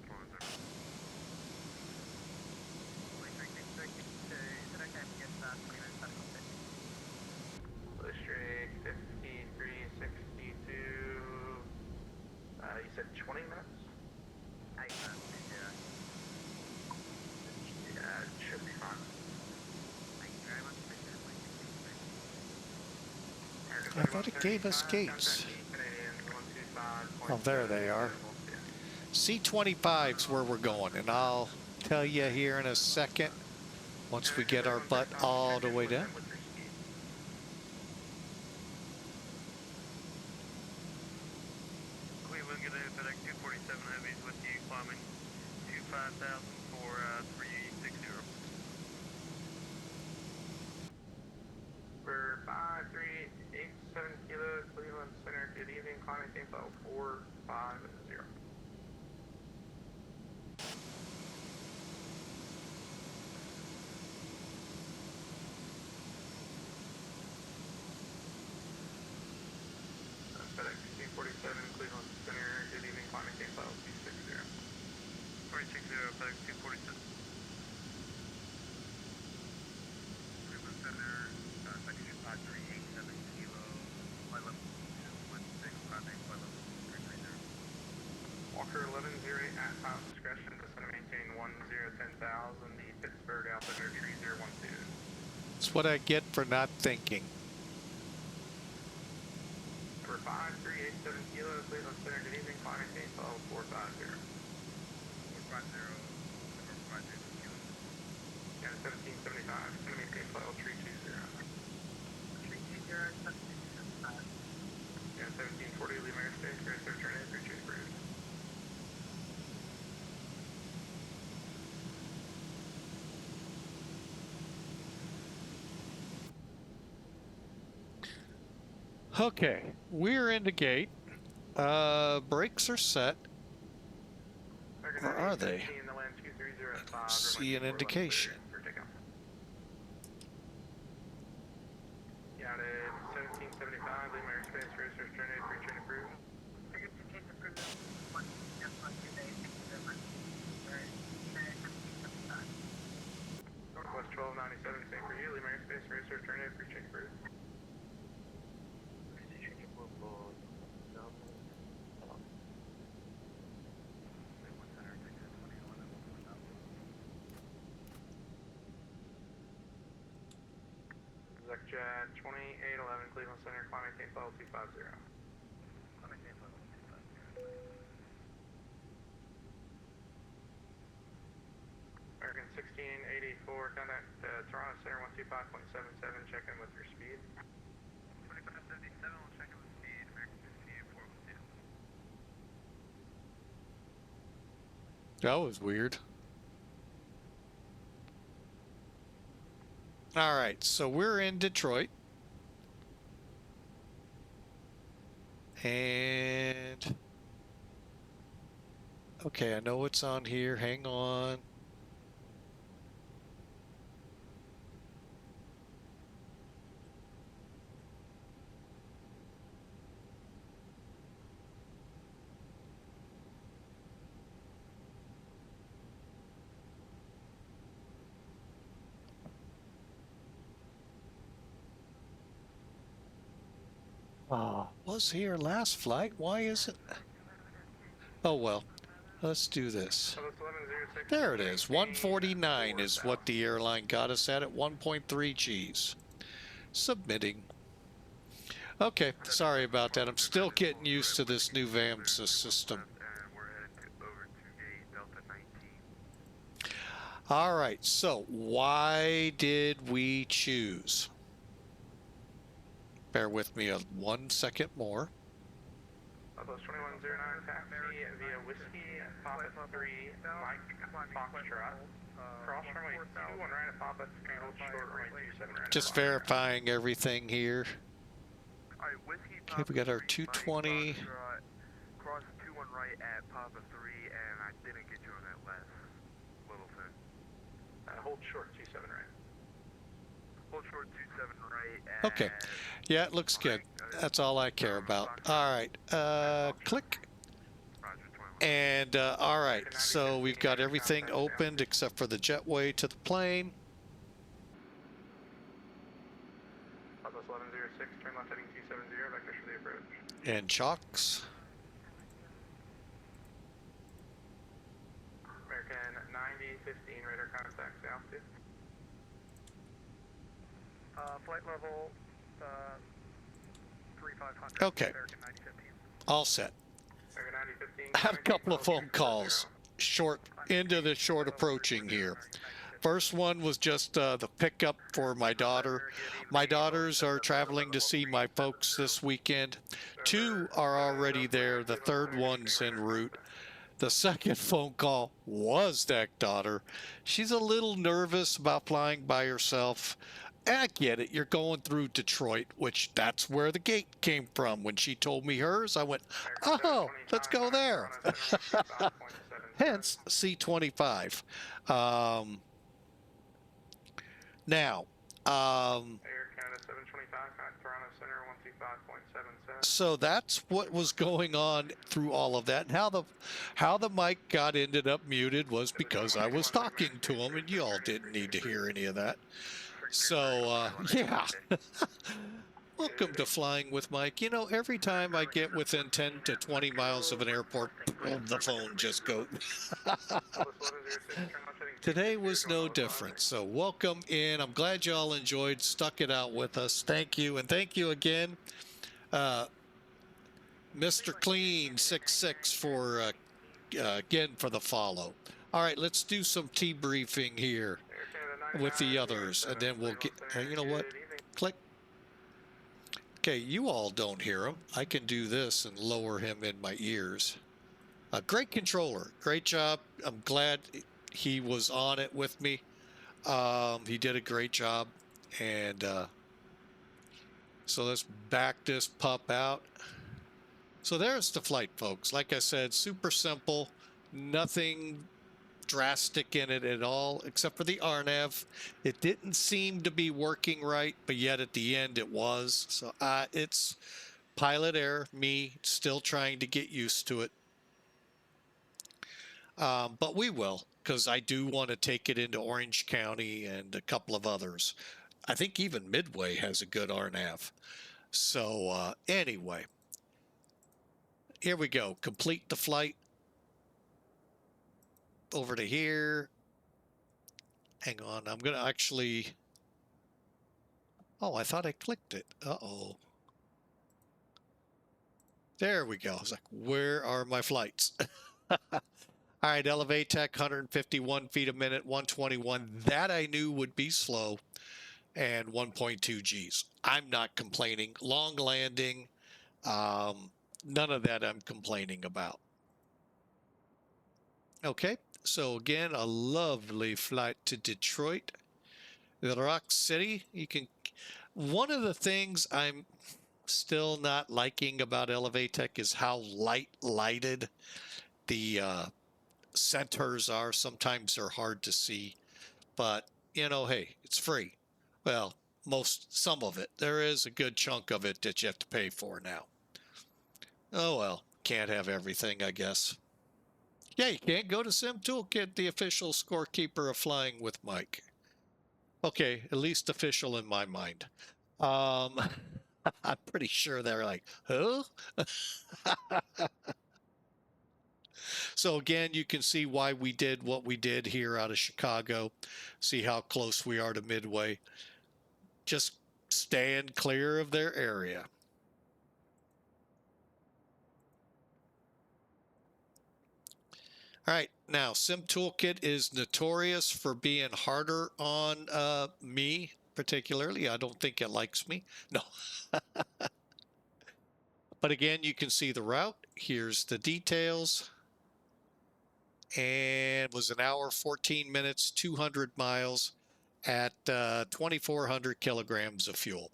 A: I thought it gave us gates. Oh, there they are. C-25's where we're going, and I'll tell you here in a second once we get our butt all the way down.
C: Cleveland, get in FedEx 247 Heavies with you, climbing 25,000 for 360.
B: For 5387 Kilo, Cleveland Center, good evening, climbing team level 450. FedEx 247, Cleveland Center, good evening, climbing team level 260.
C: 360, FedEx 247. Cleveland Center, section 5387 Kilo, flight level 216, climbing flight level 330.
B: Walker 1108 at pilot discretion, descend to maintain 1010,000, the Pittsburgh altimeter 3012.
A: That's what I get for not thinking.
B: Number 5387 Kilo, Cleveland Center, good evening, climbing team level 450.
C: 450, number 50 Kilo.
B: And 1775, descend to maintain level 320.
D: 320, 1775.
B: And 1740, leave airspace, return in, reach approved.
A: Okay, we're in the gate. Brakes are set. Or are they? See an indication.
B: Got it, 1775, leave airspace, return in, reach approved.
D: Figure to take the proof. One, just like you say, different. Right, 1775.
B: Northwest 1297, same for you, leave airspace, return in, reach approved. Jet 2811 Cleveland Center, climbing team level 250.
C: Climbing team level 250.
B: American 1684, contact Toronto Center 125.77, check in with your speed.
C: 2577, we'll check in with speed, American 1684.
A: That was weird. All right, so we're in Detroit. And okay, I know what's on here. Hang on. Was here last flight? Why is it? Oh well, let's do this. There it is. 149 is what the airline got us at 1.3 Gs. Submitting. Okay, sorry about that. I'm still getting used to this new VAMSA system. All right, so why did we choose? Bear with me 1 second more.
B: Southwest 2109, taxi via Whiskey, Papa 3, Mike, Foxtrot. Cross runway 21 right at Papa 3, hold short runway 27 right.
A: Just verifying everything here.
C: Alright, Whiskey,
A: Okay, we got our 220.
C: Cross 21 right at Papa 3, and I didn't get you on that last little thing.
B: Hold short 27 right.
C: Hold short 27 right at...
A: Okay. Yeah, it looks good. That's all I care about. All right. Click. And, all right. So we've got everything opened except for the jetway to the plane.
B: Southwest 1106, turn left heading 270, vectors for the approach.
A: And chocks.
B: American 9015, radar contact altitude.
C: Flight level
A: Okay, all set. I had a couple of phone calls into the short approaching here. First one was just the pickup for my daughter. My daughters are traveling to see my folks this weekend. 2 are already there. The third one's en route. The second phone call was that daughter. She's a little nervous about flying by herself. And I get it. You're going through Detroit, which that's where the gate came from. When she told me hers, I went, oh, let's go there. Hence C25. Now, so that's what was going on through all of that. And how the mic ended up muted was because I was talking to him, and you all didn't need to hear any of that. So, yeah. Welcome to Flying with Mike. You know, every time I get within 10 to 20 miles of an airport, the phone just goes. Today was no different. So welcome in. I'm glad you all stuck it out with us. Thank you. And thank you again, Mr. Clean 66 for, again, for the follow. All right, let's do some briefing here with the others, and then we'll get, you know what, click. Okay, you all don't hear him. I can do this and lower him in my ears. A great controller, great job. I'm glad he was on it with me. He did a great job. And so let's back this pup out. So there's the flight, folks. Like I said, super simple, nothing drastic in it at all, except for the RNAV. It didn't seem to be working right, but yet at the end it was. So it's pilot error, me still trying to get used to it. But we will, because I do want to take it into Orange County and a couple of others. I think even Midway has a good RNAV. So anyway, here we go. Complete the flight. Over to here. Hang on, I'm gonna actually, oh, I thought I clicked it. Uh-oh. There we go. I was like, where are my flights? All right, Elevate Tech, 151 feet a minute, 121. That I knew would be slow, and 1.2 Gs. I'm not complaining. Long landing, none of that I'm complaining about. Okay. So again, a lovely flight to Detroit, the Rock City. One of the things I'm still not liking about Elevatech is how lighted the centers are. Sometimes they're hard to see, but you know, hey, it's free. Well, some of it. There is a good chunk of it that you have to pay for now. Oh well, can't have everything, I guess. Yeah, you can't go to Sim Toolkit, the official scorekeeper of Flying with Mike. Okay, at least official in my mind. I'm pretty sure they're like, huh? So again, you can see why we did what we did here out of Chicago. See how close we are to Midway. Just stand clear of their area. All right, now Sim Toolkit is notorious for being harder on me, particularly. I don't think it likes me. No. But again, you can see the route. Here's the details. And it was an hour, 14 minutes, 200 miles at 2,400 kilograms of fuel.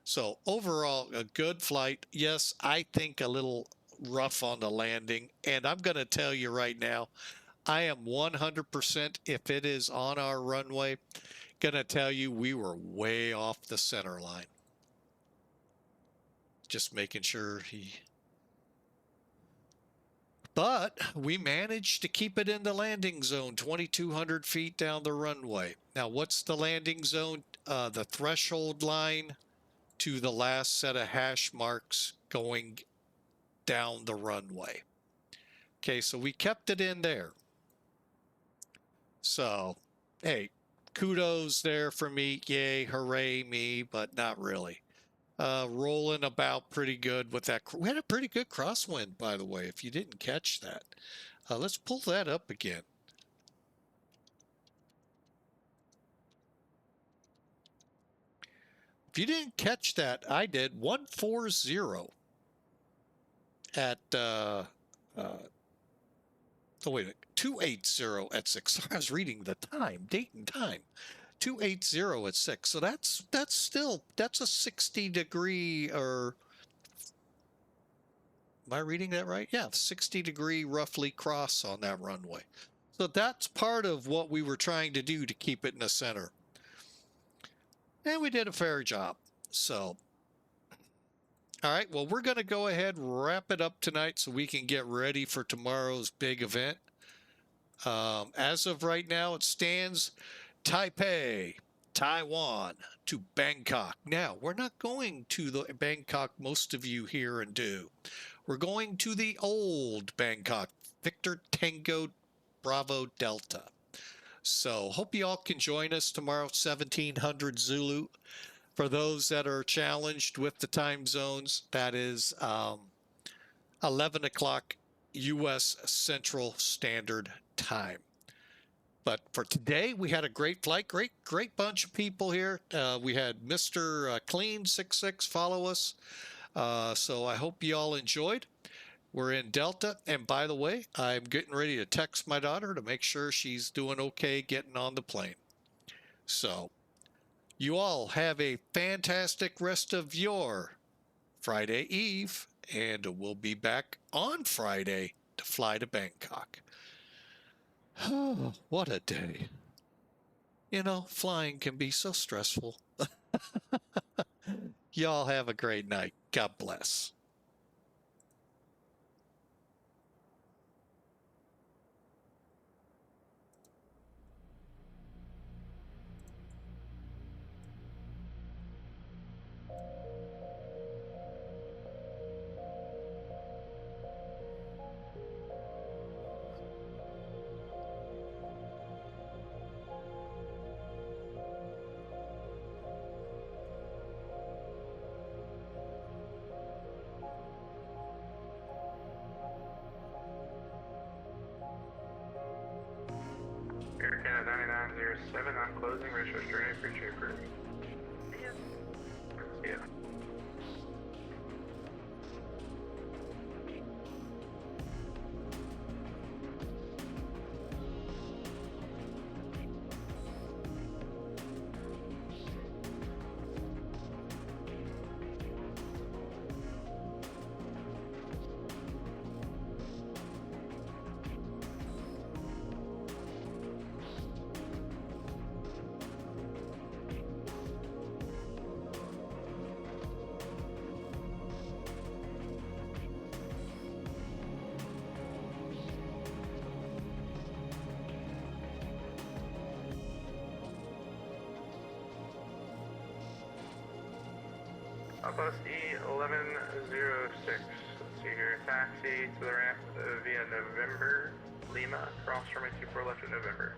A: So overall, a good flight. Yes, I think a little rough on the landing. And I'm going to tell you right now, I am 100%, if it is on our runway, going to tell you we were way off the center line. Just making sure But we managed to keep it in the landing zone, 2,200 feet down the runway. Now, what's the landing zone? The threshold line to the last set of hash marks going down the runway. Okay, so we kept it in there. So, hey, kudos there for me. Yay, hooray me, but not really. rolling about pretty good with that. We had a pretty good crosswind, by the way, if you didn't catch that. Let's pull that up again. If you didn't catch that, I did 140 at, oh wait a minute, 280 at 6. I was reading the time, date and time. 280 at 6. So that's a 60 degree, or am I reading that right? Yeah, 60 degree roughly cross on that runway. So that's part of what we were trying to do to keep it in the center. And we did a fair job. So, all right, well, we're going to go ahead and wrap it up tonight so we can get ready for tomorrow's big event. As of right now, it stands Taipei, Taiwan to Bangkok. Now, we're not going to the Bangkok most of you hear and do. We're going to the old Bangkok, Victor Tango Bravo Delta. So hope you all can join us tomorrow, 1700 Zulu. For those that are challenged with the time zones, that is 11 o'clock U.S. Central Standard Time. But for today, we had a great flight, great bunch of people here. We had Mr. Clean66 follow us. So I hope you all enjoyed. We're in Delta, and by the way, I'm getting ready to text my daughter to make sure she's doing okay getting on the plane. So you all have a fantastic rest of your Friday Eve, and we'll be back on Friday to fly to Bangkok. Oh, what a day. You know, flying can be so stressful. Y'all have a great night. God bless.
B: Air Canada 9907 on closing, ratio journey for Jupiter. See ya. Outpost E1106. Let's see here. Taxi to the ramp via November. Lima. Cross runway 24 left at November.